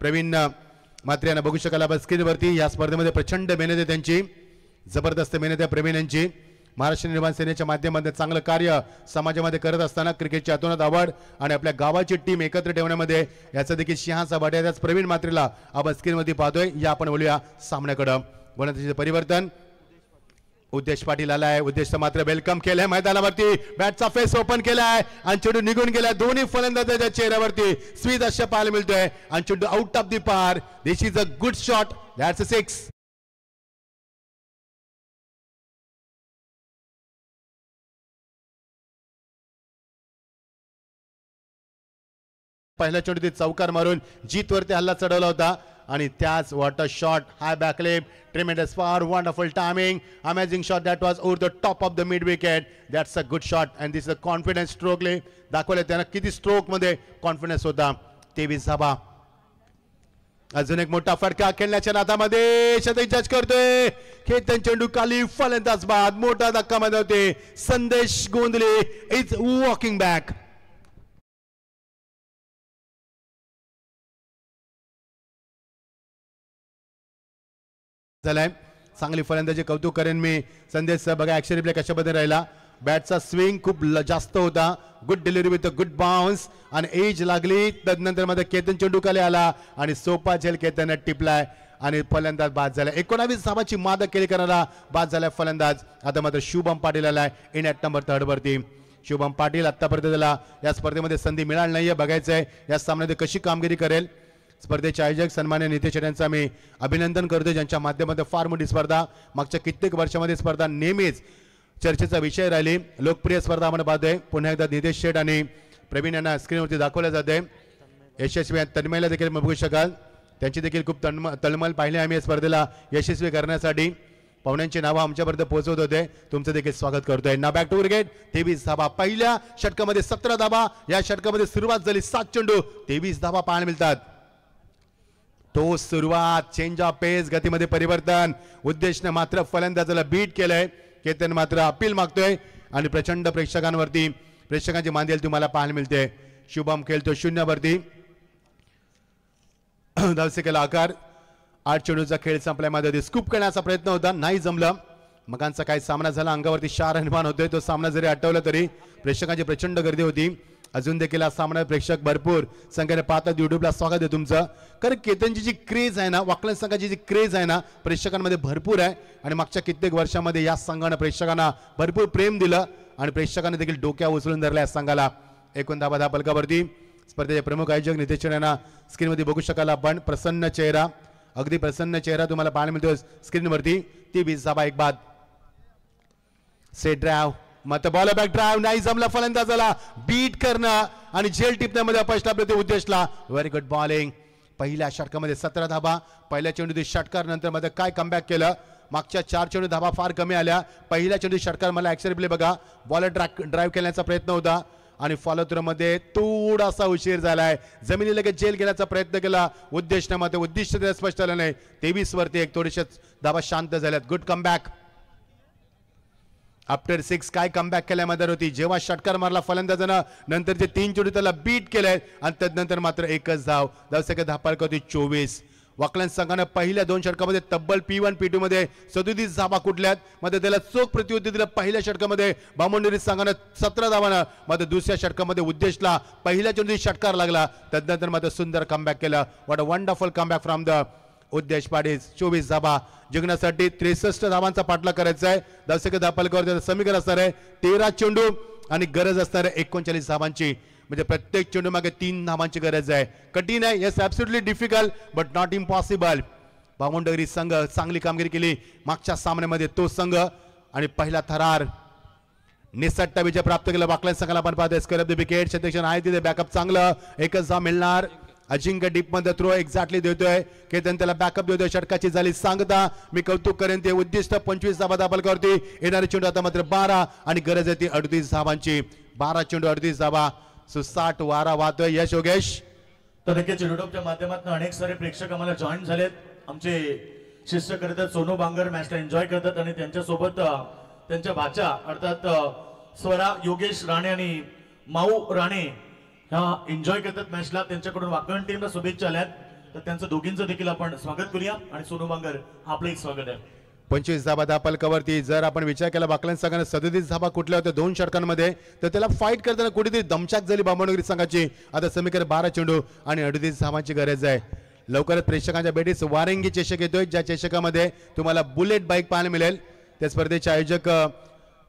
प्रवीण मात्र यांना बघू शकाल स्क्रीनवरती. या स्पर्धेमध्ये प्रचंड मेहनत आहे त्यांची, जबरदस्त मेहनत आहे प्रवीण यांची. महाराष्ट्र निर्माण सेनेच्या माध्यमातून चांगलं कार्य समाजामध्ये करत असताना क्रिकेटची अतोनात आवड आणि आपल्या गावाची टीम एकत्र ठेवण्यामध्ये याचा देखील सिंहाचा वाटा आहे. त्याच प्रवीण मात्रेला आपण स्क्रीनवरती पाहतोय. या आपण बोलूया सामन्याकडं. गोलंदाजीचे परिवर्तन. उद्देश पाटील आलाय. उद्देश मात्र वेलकम केलंय मैदानावरती. बॅटचा फेस ओपन केलाय आणि चेंडू निघून गेलाय. दोन्ही फलंदाजाच्या चेहऱ्यावरती स्वीद अशा पाहायला मिळतोय आणि चेंडू out of the park. This is a good shot. That's a 6. पहिल्या चेंडूत चौकार मारून जीतवरती हल्ला चढवला होता आणि त्याच वॉटर शॉट, हाय बॅकलेप, ट्रेमेंडस फार, wonderful timing, amazing shot that was over the top of the mid wicket. That's a good shot and this a confidence स्ट्रोकले दाखवले त्यांना किती स्ट्रोक मध्ये कॉन्फिडन्स होता. 23 धाबा. अजून एक मोठा फटका खेळण्याच्या नादामध्ये शतक जज करतोय केतन चेंडू खाली. फलंदाज बाद. मोठा धक्का मध्ये होते. संदेश गोंधळे इज वॉकिंग बॅक. झालाय. चांगली फलंदाजी कौतुक करेन मी संदेश. बघा ऍक्शन रिप्ले कशा पद्धतीने राहिला. बॅटचा स्विंग खूप जास्त होता. Good delivery with a good bounce आणि एज लागली. तदनंतर मध्ये केतन चेंडू खाली आला आणि सोपा झेल केतन टिपलाय आणि फलंदाज बाद झाला. 19 धावांची मादक केली करणारा बाद झालाय फलंदाज. आता मात्र शुभम पाटील आलाय इन ॲट नंबर 3 वरती. शुभम पाटील आतापर्यंत त्याला या स्पर्धेमध्ये संधी मिळाली नाहीये. बघायचंय या सामन्यात कशी कामगिरी करेल. स्पर्धेचे आयोजक सन्मान्य नितेश यांचा मी अभिनंदन करतो, ज्यांच्या माध्यमातून फार मोठी स्पर्धा मागच्या कित्येक वर्षामध्ये स्पर्धा नेहमीच चर्चेचा विषय राहिली. लोकप्रिय स्पर्धा आपण पाहतोय. पुन्हा एकदा नितेश शेठ आणि प्रवीण यांना स्क्रीनवरती दाखवल्या जाते. यशस्वी तन्मयला देखील बघू शकाल. त्यांची देखील खूप तळमळ पाहिली आम्ही या स्पर्धेला यशस्वी करण्यासाठी. पाहुण्यांची नावं आमच्यापर्यंत पोहोचवत होते. तुमचं देखील स्वागत करतोय. ना बॅक टू क्रिकेट. 23 धाबा पहिल्या षटकामध्ये, 17 धाबा या षटकामध्ये सुरुवात झाली. 7 चेंडू 23 धाबा पाहायला मिळतात. तो सुरुवात, चेंज ऑफ पेस, गतीमध्ये परिवर्तन. उद्देशने मात्र फलंदाजाला बीट केलंय. केतन मात्र अपील मागतोय आणि प्रचंड प्रेक्षकांची मांदेल तुम्हाला पाहायला मिळते. शुभम खेळतो 0 वरती. धावसेकेला आकार. 8 चेंडूचा खेळ संपल्यामध्ये स्कूप करण्याचा प्रयत्न होता, नाही जमलं. मगांचा काय सामना झाला, अंगावरती शार निर्माण होतोय. तो सामना जरी आठवला तरी प्रेक्षकांची प्रचंड गर्दी होती. अजून देखील हा सामना प्रेक्षक भरपूर संख्येने पाहतात. युट्यूबला स्वागत आहे तुमचं. कारण केतनची जी क्रेज आहे ना, वाकलन संघाची जी क्रेज आहे ना, प्रेक्षकांमध्ये भरपूर आहे. आणि मागच्या कित्येक वर्षामध्ये या संघानं प्रेक्षकांना भरपूर प्रेम दिलं आणि प्रेक्षकांनी देखील डोक्या उचलून धरल्या या संघाला. 19 धाबा फलकावरती स्पर्धेचे प्रमुख आयोजक नितेश यांना स्क्रीनमध्ये बघू शकाल आपण. प्रसन्न चेहरा, अगदी प्रसन्न चेहरा तुम्हाला पाहायला मिळतो स्क्रीनवरती. 23 धाबा एक बाद. सेट ड्राइव, मत बॉल बॅक ड्राइव, नाही जमला फलंदाजाला बीट करणं आणि झेल टिपण्यामध्ये अपयश लाभले ते उद्देशला. Very good bowling. पहिल्या षटकामध्ये 17 धाबा. पहिल्या चेंडू षटकार नंतर मध्ये काय कमबॅक केलं. मागच्या 4 चेंडू धाबा फार कमी आल्या. पहिल्या चेंडू षटकार मला ऍक्शन रिप्ले बघा, बॉलर ड्राइव्ह करण्याचा प्रयत्न होता आणि फॉलो थ्रू मध्ये थोडासा उशीर झालाय. जमिनी लगेच जेल घेण्याचा प्रयत्न केला उद्देशने, मात्र उद्दिष्ट स्पष्ट आलं नाही. 23 वरती एक थोडेसे धाबा शांत झाल्यात. Good comeback. आफ्टर 6 काय कमबॅक केल्या मदत होती. जेव्हा षटकार मारला फलंदाजानं, नंतरचे 3 चेंडू त्याला बीट केले आणि त्यानंतर मात्र एकच धाव. धावसंख्या धापाळक होती 24. वाकलन संघानं पहिल्या 2 षटकामध्ये तब्बल P1 P2 मध्ये 37 धाबा कुठल्यात. मध्ये त्याला चोख प्रत्युत्तर दिलं. पहिल्या षटकामध्ये बामणडोंगरी संघानं 17 धावानं, मात्र दुसऱ्या षटकामध्ये उद्देशला पहिल्या चेंडू षटकार लागला. त्यानंतर मात्र सुंदर कमबॅक केलं. What a wonderful comeback from the उद्देश पाटील. 24 धाबा जिंकण्यासाठी 63 धावांचा पाठलाग करायचा आहे. धावसंख्या धापालकावर समीकरण असणार आहे 13 चेंडू आणि गरज असणार आहे 39 धावांची. म्हणजे प्रत्येक चेंडू मागे 3 धावांची गरज आहे. कठीण आहे, yes absolutely difficult but not impossible. Bamandongri संघ चांगली कामगिरी केली मागच्या सामन्यामध्ये. तो संघ आणि पहिला थरार 69 विजय प्राप्त केला. वाकलन संघाला आपण पाहतोय स्क्वेअर ऑफ द विकेट. क्षेत्रक्षण आहे तिथे बॅकअप चांगलं. एकच धाव मिळणार. अजिंक्य डीप मध्ये थ्रो एक्झॅक्टली देतोय. केतन त्याला बॅकअप देतोय. षटकाची झाली सांगता. मी कौतुक करेन ते उद्दिष्ट 25 धाबा दाखलवरती. येणारे चेंडू आता मात्र 12 आणि गरज आहे ती 38 धावांची. 12 चेंडू 38 धावा. 60 वारा वाहतोय. यश योगेश. तर नक्कीच युट्यूबच्या माध्यमातून अनेक सारे प्रेक्षक आम्हाला जॉईन झालेत. आमचे शिष्य करतात, सोनू बांगर मॅचला एन्जॉय करतात आणि त्यांच्यासोबत त्यांच्या भाच्या अर्थात स्वरा योगेश राणे आणि माऊ राणे ह्या एन्जॉय करतात मॅचला. त्यांच्याकडून वाकण टीमला शुभेच्छा आल्यात, तर त्यांचं दोघींचं देखील आपण स्वागत करूया. आणि सोनू बांगर आपलंही स्वागत आहे. 25 धाबा दापलकावरती. जर आपण विचार केला वाकलन संघाने 37 धाबा कुठल्या होत्या 2 षटकांमध्ये, तर त्याला फाईट करताना कुठेतरी दमछाक झाली बामणडोंगरी संघाची. आता समीकरण 12 चेंडू आणि 38 धावांची गरज आहे. लवकरच प्रेक्षकांच्या भेटीस वारंगी चषक येतोय, ज्या चषकामध्ये तुम्हाला बुलेट बाईक पाहायला मिळेल. त्या स्पर्धेचे आयोजक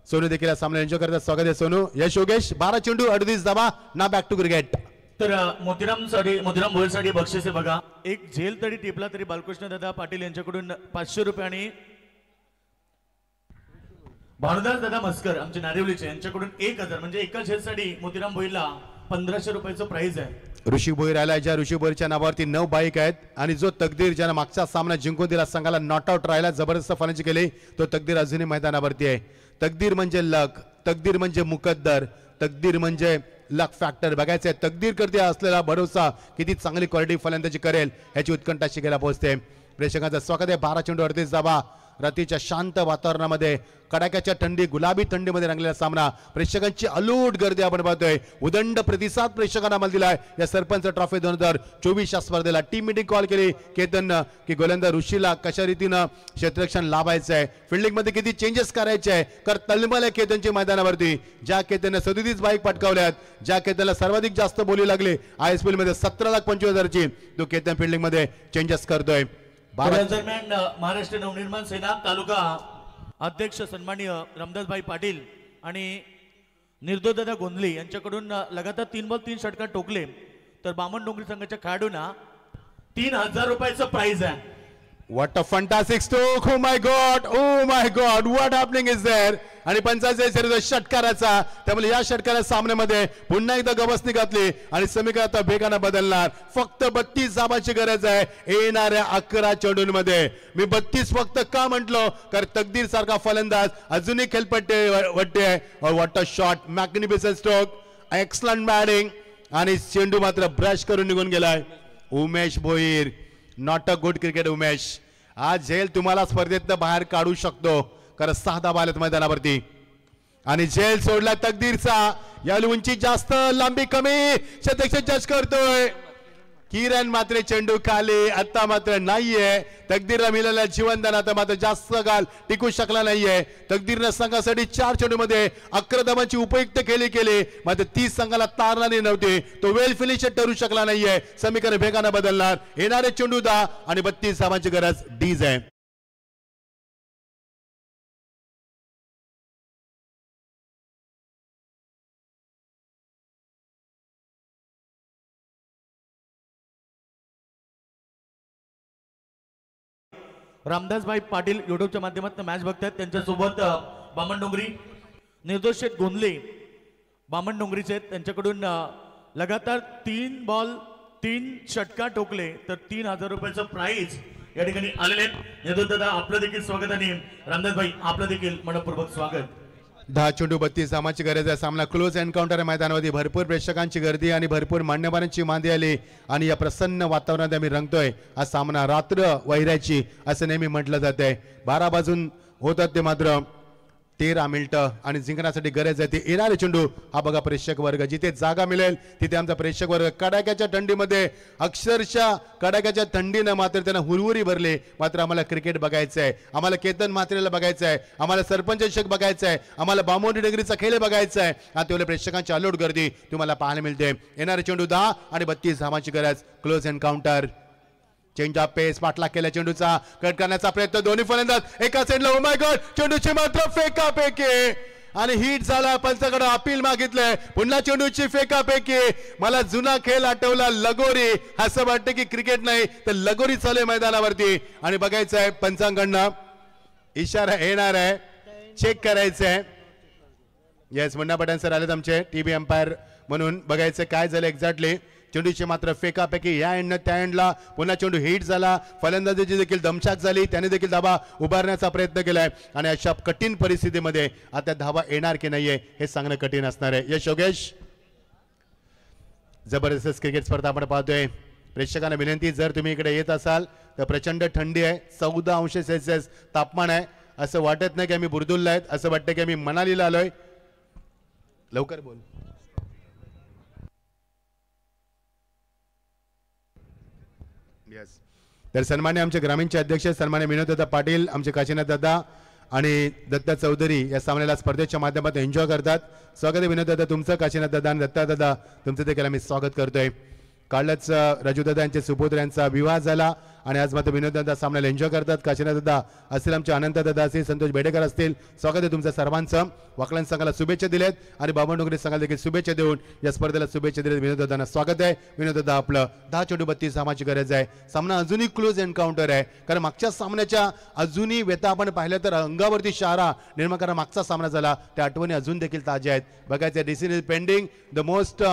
सोनू देखील सामना एन्जॉय करतात. स्वागत आहे सोनू. यश योगेश. 12 चेंडू 38 धावा. ना बॅक टू क्रिकेट. तर मोतीराम भोईरसाठी बक्षीस बघा. एक झेल तरी टिपला तरी बालकृष्ण दादा पाटील यांच्याकडून 500 रुपये आणि भानुदास दादा मस्कर आमचे नारिवलीचे यांच्याकडून 1000 म्हणजे एका झेलसाठी मोतीराम भोईरला 1500 रुपयाचं प्राइज आहे. ऋषी भोईर आलाय, ज्या ऋषी भोईरच्या नावावरती 9 बाईक आहेत. आणि जो तकदीर ज्यानं मागचा सामना जिंकून दिला, संघाला नॉट आउट राहिला, जबरदस्त फलंदाजी केली, तो तकदीर अजूनही मैदानावरती आहे. तकदीर म्हणजे लक, तकदीर म्हणजे मुकद्दर, तकदीर म्हणजे लक फॅक्टर. बघायचंय तकदीर करते असलेला भरोसा किती चांगली क्वालिटी फलंदाजी करेल याची उत्कंठा शिकायला पोहोचते. प्रेक्षकांचं स्वागत आहे. 12 चेंडू 38 धावा. रात्रीच्या शांत वातावरणामध्ये कडाक्याच्या थंडी, गुलाबी थंडीमध्ये रंगलेला सामना. प्रेक्षकांची अलूट गर्दी आपण पाहतोय. उदंड प्रतिसाद प्रेक्षकांना मला दिलाय या सरपंच ट्रॉफी 2024 या स्पर्धेला. टीम मीटिंग कॉल केली केतन की गोलंदाज ऋषीला कशा रीतीनं क्षेत्ररक्षण लाभायचं आहे, फिल्डिंग मध्ये किती चेंजेस करायचे आहे. कारण तळमळ आहे केतनच्या मैदानावरती. ज्या केतनने 37 बाईक पटकावल्यात, ज्या केतनला सर्वाधिक जास्त बोली लागली ISPL मध्ये 17,25,000ची, तो केतन फिल्डिंग मध्ये चेंजेस करतोय. दरम्यान महाराष्ट्र नवनिर्माण सेना तालुका अध्यक्ष सन्माननीय रामदासभाई पाटील आणि निर्दोदादा गोंधले यांच्याकडून लगातार 3 बॉल 3 षटकार टोकले. तर बामणडोंगरी संघाच्या खेळाडूंना 3000 रुपयाचं प्राइज आहे. What a fantastic stroke! Oh my God! Oh my God! What happening is there? आणि पंचाचे शरीर षटकाराचा. त्यामुळे या षटकारा सामन्यामध्ये पुन्हा एकदा गवसणी घातली आणि समीकरण आता वेगानं बदलणार. फक्त 32 धावांची गरज आहे येणाऱ्या 11 चेंडूंमध्ये. मी 32 फक्त का म्हटलो कारण तकदीर सारखा फलंदाज अजूनही खेळपट्टी वाटते. What a shot, magnificent stroke, excellent batting आणि चेंडू मात्र ब्रश करून निघून गेलाय. Umesh Bhoir, not a good cricket Umesh. आज झेल तुम्हाला स्पर्धेत बाहेर काढू शकतो कारण 6 धावा आल्यात मैदानावरती आणि झेल सोडला तकदीरचा. या उंची जास्त लांबी कमी शतक जज करतोय. किरण मात्र चेंडू खाली. आता मात्र नाहीये तकदीरला मिळालेल्या जीवनदान आता मात्र जास्त काल टिकू शकला नाहीये. तकदीरनं संघासाठी 4 चेंडूमध्ये 11 धावांची उपयुक्त खेळी केली मात्र 30 संघाला तारणारी नव्हती. तो वेल फिनिशर ठरू शकला नाहीये. समीकरण वेगानं बदलणार. येणारे चेंडू 10 आणि 32 धावांची गरज डीज आहे. रामदासभाई पाटील युट्यूबच्या माध्यमातून मॅच बघतात. त्यांच्यासोबत बामणडोंगरी निर्दोष शेठ गोंधले बामणडोंगरीचे आहेत. त्यांच्याकडून लगातार 3 बॉल 3 षटकार ठोकले तर 3000 रुपयाचं प्राइज या ठिकाणी आलेले आहेत. निर्दोष दादा आपलं देखील स्वागत आणि रामदासभाई आपलं देखील मनपूर्वक स्वागत. 10 चेंडू 32 धावांची गरज आहे. सामना क्लोज एन्काउंटर मैदानावरती भरपूर प्रेक्षकांची गर्दी आणि भरपूर मान्यवरांची मांदी आली आणि या प्रसन्न वातावरणात आम्ही रंगतोय. हा सामना रात्र वैराची असं नेहमी म्हटलं जाते. 12 वाजून होतात ते मात्र 13 मिनिटं आणि जिंकण्यासाठी गरज आहे ती येणारे चेंडू. हा बघा प्रेक्षक वर्ग, जिथे जागा मिळेल तिथे आमचा प्रेक्षक वर्ग कडाक्याच्या थंडीमध्ये अक्षरशः कडाक्याच्या थंडीनं मात्र त्यांना हुरहुरी भरली. मात्र आम्हाला क्रिकेट बघायचं आहे, आम्हाला केतन म्हात्रेला बघायचं आहे, आम्हाला सरपंच चषक बघायचं आहे, आम्हाला बामोंडी डगरीचा खेळ बघायचा आहे. आणि तेवढ्या प्रेक्षकांची अलोट गर्दी तुम्हाला पाहायला मिळते. येणारे चेंडू 10 आणि 32 धावांची गरज. Close encounter. चेंज ऑफ पेस, पाठलाग केला चेंडूचा, कट करण्याचा प्रयत्न दोन्ही फलंदाज एका साईडला. ओ माय गॉड, चेंडूची मात्र फेकाफेकी आणि हिट झाला. पंचाकडे अपील मागितलंय. पुन्हा चेंडूची फेकाफेकी. मला जुना खेळ आठवला, लगोरी. असं वाटतं की क्रिकेट नाही तर लगोरी चालू आहे मैदानावरती आणि बघायचं आहे पंचांकडनं इशारा येणार आहे, चेक करायचं आहे. येस, मुन्ना पठाण सर आलेत आमचे टीव्ही अंपायर म्हणून. बघायचं काय झालं एक्झॅक्टली. चेंडूची मात्र फेकापैकी या एंडनं त्या एंडला. पुन्हा चेंडू हिट झाला. फलंदाजीची देखील दमछाक झाली. त्याने देखील धावा उभारण्याचा प्रयत्न केलाय आणि अशा कठीण परिस्थितीमध्ये आता धावा येणार की नाहीये हे सांगणं कठीण असणार आहे. यश योगेश, जबरदस्त क्रिकेट स्पर्धा आपण पाहतोय. प्रेक्षकांना विनंती, जर तुम्ही इकडे येत असाल तर प्रचंड थंडी आहे. 14°C तापमान आहे. असं वाटत नाही की आम्ही बुरदुल्ला आहेत, असं वाटतं की आम्ही मनालीला आलोय. लवकर बोल. यस, तर सन्मान्य आमचे ग्रामीणचे अध्यक्ष सन्मान्य विनोददादा पाटील, आमचे काशीनाथ दादा आणि दत्ता चौधरी या सामन्याला स्पर्धेच्या माध्यमातून एन्जॉय करतात. स्वागत आहे विनोददादा तुमचं, काशीनाथ दादा आणि दत्ता दादा तुमचं देखील आम्ही स्वागत करतोय. कालच राजूदादा यांचे सुपुत्र यांचा विवाह झाला आणि आज मात्र विनोददादा सामन्याला एन्जॉय करतात. काशीनाथ दादा असतील, आमचे अनंत दादा असतील, संतोष बेडेकर असतील. स्वागत आहे तुमचं सर्वांचं. वाकलन संघाला शुभेच्छा दिल्यात आणि बामणडोंगरी संघाला देखील शुभेच्छा देऊन या स्पर्धेला शुभेच्छा दिल्यात. विनोददादांना स्वागत आहे. विनोददादा आपलं 10 चेंडू 32 धावांची गरज आहे. सामना अजूनही क्लोज एन्काउंटर आहे कारण मागच्या सामन्याच्या अजूनही व्यथा आपण पाहिलं तर अंगावरती शहारा निर्माण करा मागचा सामना झाला त्या आठवणी अजून देखील ताज्या आहेत. बघायचं decision is pending. The most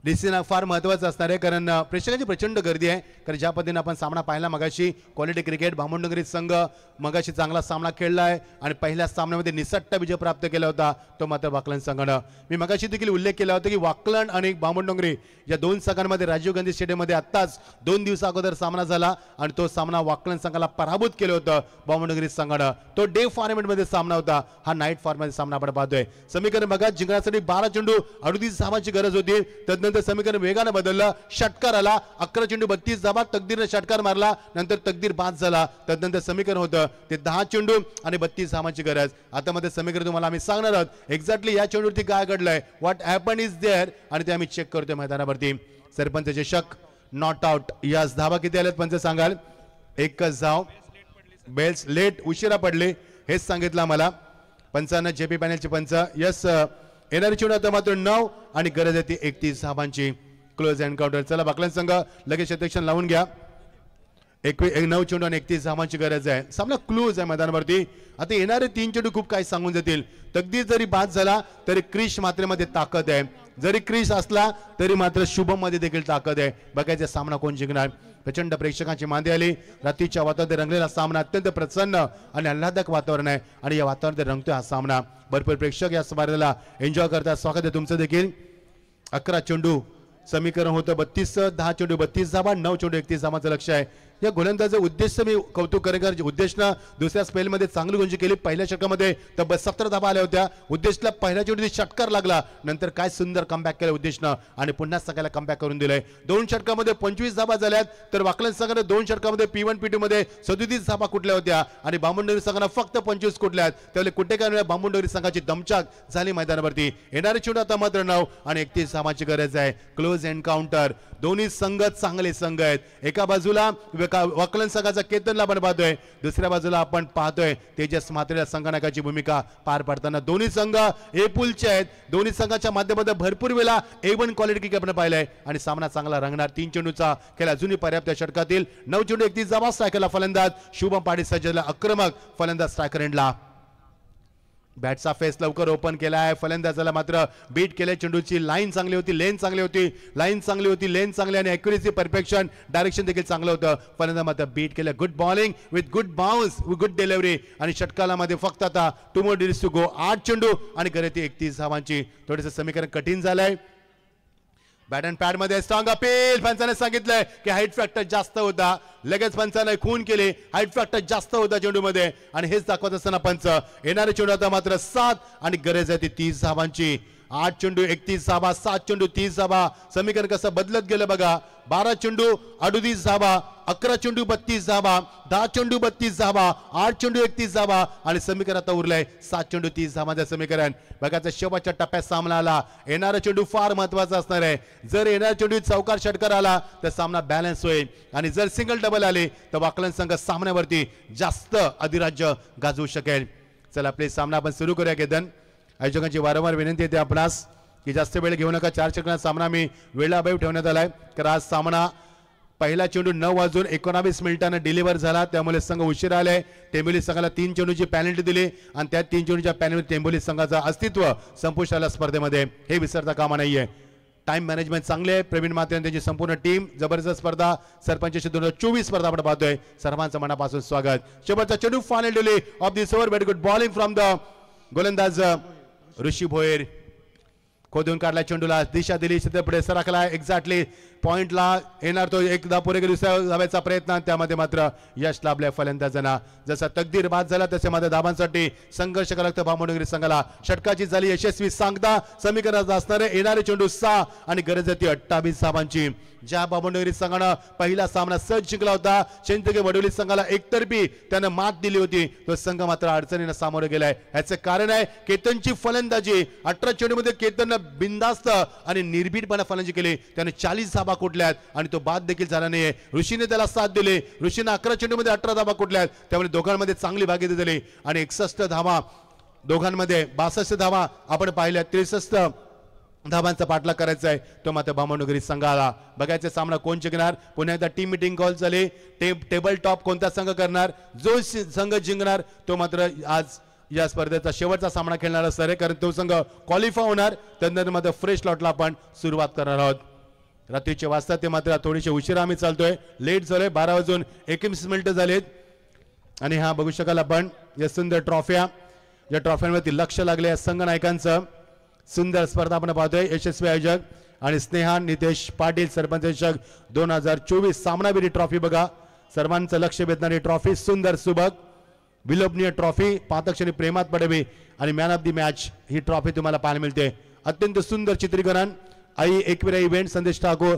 decision फार महत्त्वाचं असणार आहे कारण प्रेक्षकांची प्रचंड गर्दी आहे. कारण ज्या पद्धतीने आपण सामना पाहिला मगाशी, क्वालिटी क्रिकेट बामणडोंगरी संघ मगाशी चांगला सामना खेळला आहे आणि पहिल्या सामन्यामध्ये निसट्ट विजय प्राप्त केला होता तो मात्र वाकलन संघानं. मी मगाशी देखील उल्लेख केला होता की वाकलन आणि बामणडोंगरी या दोन संघांमध्ये राजीव गांधी स्टेडियममध्ये आत्ताच 2 दिवसा अगोदर सामना झाला आणि तो सामना वाकलन संघाला पराभूत केलं होतं बामणडोंगरी संघानं. तो डे फॉर्मॅटमध्ये सामना होता, हा नाईट फॉर्मॅटमध्ये सामना आपण पाहतोय. समीकरण बघा, जिंकण्यासाठी 12 चेंडू 38 धावांची गरज होती. त्यानंतर समीकरण वेगानं बदललं, षटकार आला. 11 चेंडू 32 धावा, तकदीरने षटकार मारला, नंतर तकदीर बाद झाला. त्यानंतर समीकरण होतं ते 10 चेंडू आणि 32 धावांची गरज. आता मध्ये समीकरण तुम्हाला आम्ही सांगणार आहोत एक्झॅक्टली या चेंडूवरती काय घडलंय, व्हॉट हॅपन इज देअर आणि ते आम्ही चेक करतोय मैदानावरती. सरपंच चषक नॉट आउट. यास धावा किती आल्यात पंच सांगाल? एकच धाव. बेल्स लेट उशिरा पडले हेच सांगितलं आम्हाला पंचांना. जेपी पॅनलचे पंच. यस, येणारी चेंडू आता मात्र 9 आणि गरज आहे ती 31 धावांची. Close encounter. चला बाकलन संघ लगेच सेक्शन लावून घ्या. 9 चेंडू आणि 31 धावांची गरज आहे. सामना क्लोज आहे मैदानावरती. आता येणारे 3 चेंडू खूप काही सांगून जातील. तकदीर जरी बाद झाला तरी क्रिश मात्रेमध्ये ताकद आहे. जरी क्रिश असला तरी मात्र शुभम मध्ये देखील ताकद आहे. बघायचा सामना कोण जिंकणार. प्रचंड प्रेक्षकांची मांदी आली. रात्रीच्या वातावरणात रंगलेला सामना अत्यंत प्रसन्न आणि आल्हादक वातावरण आहे आणि या वातावरणात रंगतोय हा सामना. भरपूर प्रेक्षक या स्पर्धेला एन्जॉय करतात. स्वागत आहे तुमचं देखील. 11 चेंडू समीकरण होतं 32, 10 चेंडू 32 धावा, 9 चेंडू 31 धावांचं लक्ष आहे. या गोलंदाजाचं उद्देश मी कौतुक करेन कारण उद्देशनं दुसऱ्या स्पेलमध्ये चांगली गुंजी केली. पहिल्या षटकामध्ये तब्बल 17 धावा आल्या होत्या. उद्देशला पहिल्या चेंडू षटकार लागला. नंतर काय सुंदर कमबॅक केलं उद्देशनं आणि पुन्हा सगळ्याला कमबॅक करून दिलंय. 2 षटकामध्ये 25 धावा झाल्यात तर वाकलन संघाने 2 षटकामध्ये P1 P2 मध्ये 37 धावा कुठल्या होत्या आणि बामणडोंगरी संघाने फक्त 25 कुठल्या आहेत. त्यावेळी कुठे काय बामणडोंगरी संघाची दमछाक झाली मैदानावरती. येणारे चेंडू आता मात्र 9 आणि 31 धावांची गरज आहे. Close encounter. दोन्ही संघ चांगले संघ आहेत. एका बाजूला वाकलन संघाचा केतनला आपण पाहतोय, दुसऱ्या बाजूला आपण पाहतोय तेजस म्हात्रे संघनायकाची भूमिका पार पाडताना. दोन्ही संघ ए पुलचे आहेत. दोन्ही संघाच्या माध्यमातून भरपूर वेळा A1 क्वालिटी क्रिकेट आपण पाहिलंय आणि सामना चांगला रंगणार. 3 चेंडूचा खेळ अजूनही पर्याप्त षटकातील. 9 चेंडू 31 धावा. स्ट्रायकरला फलंदाज शुभम पाडी सज्जला आक्रमक फलंदाज स्ट्रायकर एंडला. बॅटचा फेस लवकर ओपन केला आहे. फलंदाजाला मात्र बीट केले. चेंडूची लाईन चांगली होती, लेन चांगली होती, लाईन चांगली होती, लेन चांगली आणि ॲक्युरेसी परफेक्शन डायरेक्शन देखील चांगलं होतं. फलंदाज मात्र बीट केलं. Good bowling with good bounce good delivery आणि षटकाला मध्ये फक्त आता 2 more days to go. 8 चेंडू आणि गरज 31 धावांची. थोडंसं समीकरण कठीण झालंय. बॅट अँड पॅड मध्ये स्ट्रॉंग अपील. पंचाने सांगितलंय की हाईट फॅक्टर जास्त होता. लगेच पंचाने खून केले. हाईट फॅक्टर जास्त होता चेंडू मध्ये आणि हेच दाखवत असताना पंच येणारे चेंडू आता मात्र 7 आणि गरज आहे ती 30 धावांची. 8 चेंडू 31 धावा, 7 चेंडू 30 धावा. समीकरण कसं बदलत गेलं बघा. 12 चेंडू 38 धावा, 11 चेंडू 32 धावा, 10 चेंडू 32 धावा, 8 चेंडू 31 धावा आणि समीकरण आता उरलंय 7 चेंडू 30 धावांचं समीकरण. बघायचं शेवटच्या टप्प्यात सामना आला. येणारा चेंडू फार महत्वाचा असणार आहे. जर येणारा चेंडू चौकार षटकार आला तर सामना बॅलन्स होईल आणि जर सिंगल डबल आले तर वाकलन संघ सामन्यावरती जास्त अधिराज्य गाजवू शकेल. चला आपले सामना आपण सुरू करूया. केतन आयोजकांची वारंवार विनंती आहे आपणास की जास्त वेळ घेऊ नका. 4 षटकांचा सामना मी वेळाअभावी ठेवण्यात आलाय कारण आज सामना पहिला चेंडू 9:19 डिलिव्हर झाला त्यामुळे संघ उशिरा आलाय. टेंबोली संघाला 3 चेंडूची पॅनल्टी दिली आणि त्या 3 चेंडूच्या पॅनल्टी टेंबोली संघाचं अस्तित्व संपुष्टाला स्पर्धेमध्ये हे विसरता कामा नाहीये. टाइम मॅनेजमेंट चांगले आहे. प्रवीण म्हात्रे आणि त्यांची संपूर्ण टीम जबरदस्त स्पर्धा. सरपंचाची 2024 स्पर्धा आपण पाहतोय. सर्वांचं मनापासून स्वागत. शेवटचा चेंडू final delay of this over. Very good bowling from the गोलंदाज ऋषी भोयर. खोदून काढला चेंडूला दिशा दिली. पुढे सरकला. एक्झॅक्टली पॉइंटला येणार तो. एकदा पुढे दुसऱ्या धाव्याचा प्रयत्न त्यामध्ये मात्र यश लाभलंय फलंदाजांना. जसा तकदीर बाद झाला तसे मात्र धावांसाठी संघर्ष करावं लागतं बामणडोंगरी संघाला. षटकाची झाली यशस्वी सांगता. समीकरणात असणारे येणारे चेंडू 6 आणि गरज होती 28 धावांची. ज्या बामणडोंगरी संघानं पहिला सामना सहज जिंकला होता, शेंतगे वडोली संघाला एकतर्फी त्यानं मात दिली होती, तो संघ मात्र अडचणीनं सामोरे गेलाय. याचं कारण आहे केतनची फलंदाजी. 18 चेंडूमध्ये केतननं बिनधास्त आणि निर्भीडपणे फलंदाजी केली. त्याने 40 धावा कुठल्यात आणि तो बाद देखील झाला नाहीये. ऋषीने त्याला साथ दिली. ऋषीने 11 चेंडूमध्ये 18 धावा कुठल्यात त्यामुळे दोघांमध्ये चांगली भागीदारी झाली आणि 61 धावा दोघांमध्ये. 62 धावा आपण पाहिल्या. 63 धावांचा पाठलाग करायचा आहे तो मात्र बामणडोंगरी संघाला. बघायचा सामना कोण जिंकणार. पुन्हा एकदा टीम मिटिंग कॉल झाली. टेबल टॉप कोणता संघ करणार. जो संघ जिंकणार तो मात्र आज या स्पर्धेचा शेवटचा सामना खेळणार असणार आहे कारण तो संघ क्वालिफाय होणार. त्यानंतर मात्र फ्रेश लॉटला आपण सुरुवात करणार आहोत. रात्रीचे वाजता ते मात्र थोडीशी उशिरा आम्ही चालतोय. लेट झालोय. 12:21 झालेत आणि हा बघू शकाल आपण या सुंदर ट्रॉफ्या. या ट्रॉफ्यांवरती लक्ष लागले या संघ नायकांचं. सुंदर स्पर्धा आपण पाहतोय. यशस्वी आयोजक आणि स्नेहा नितेश पाटील सरपंच 2024 सामनावीर ट्रॉफी बघा. सर्वांचं लक्ष वेधणारी ट्रॉफी. सुंदर सुबक विलोभनीय ट्रॉफी. पातक्षणी प्रेमात पडावी आणि man of the match he trophy तुम्हाला पाहायला मिळते. अत्यंत सुंदर चित्रीकरण. आई एकविरा इव्हेंट संदेश ठाकूर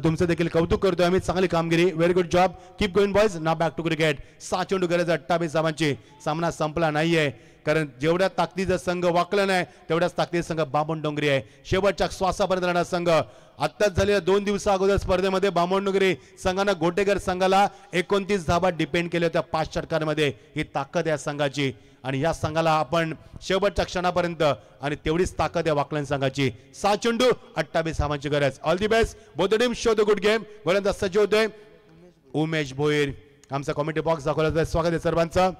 तुमचं देखील कौतुक करतोय आम्ही. चांगली कामगिरी. Very good job. Keep going boys. ना बॅक टू क्रिकेट. 6 चेंडू गरज 28 धावांची. सामना संपला नाहीये कारण जेवढ्या ताकदीचा संघ वाकला नाही तेवढ्याच ताकदीचा संघ बामणडोंगरी आहे. शेवटच्या श्वासापर्यंत लढणारा संघ. आत्ताच झालेल्या 2 दिवसा अगोदर स्पर्धेमध्ये बामणडोंगरी संघानं गोटेकर संघाला 29 धावा डिपेंड केल्या होत्या 5 षटकांमध्ये. ही ताकद या संघाची आणि या संघाला आपण शेवटच्या क्षणापर्यंत आणि तेवढीच ताकद आहे वाकलन संघाची. 6 चेंडू 28 धावांची गरज. All the best. Both team show the good game. गोलंदाज सज्ज होतोय. उमेश भोईर आमचा कॉमेंट्री बॉक्स दाखवला स्वागत आहे सर्वांचं.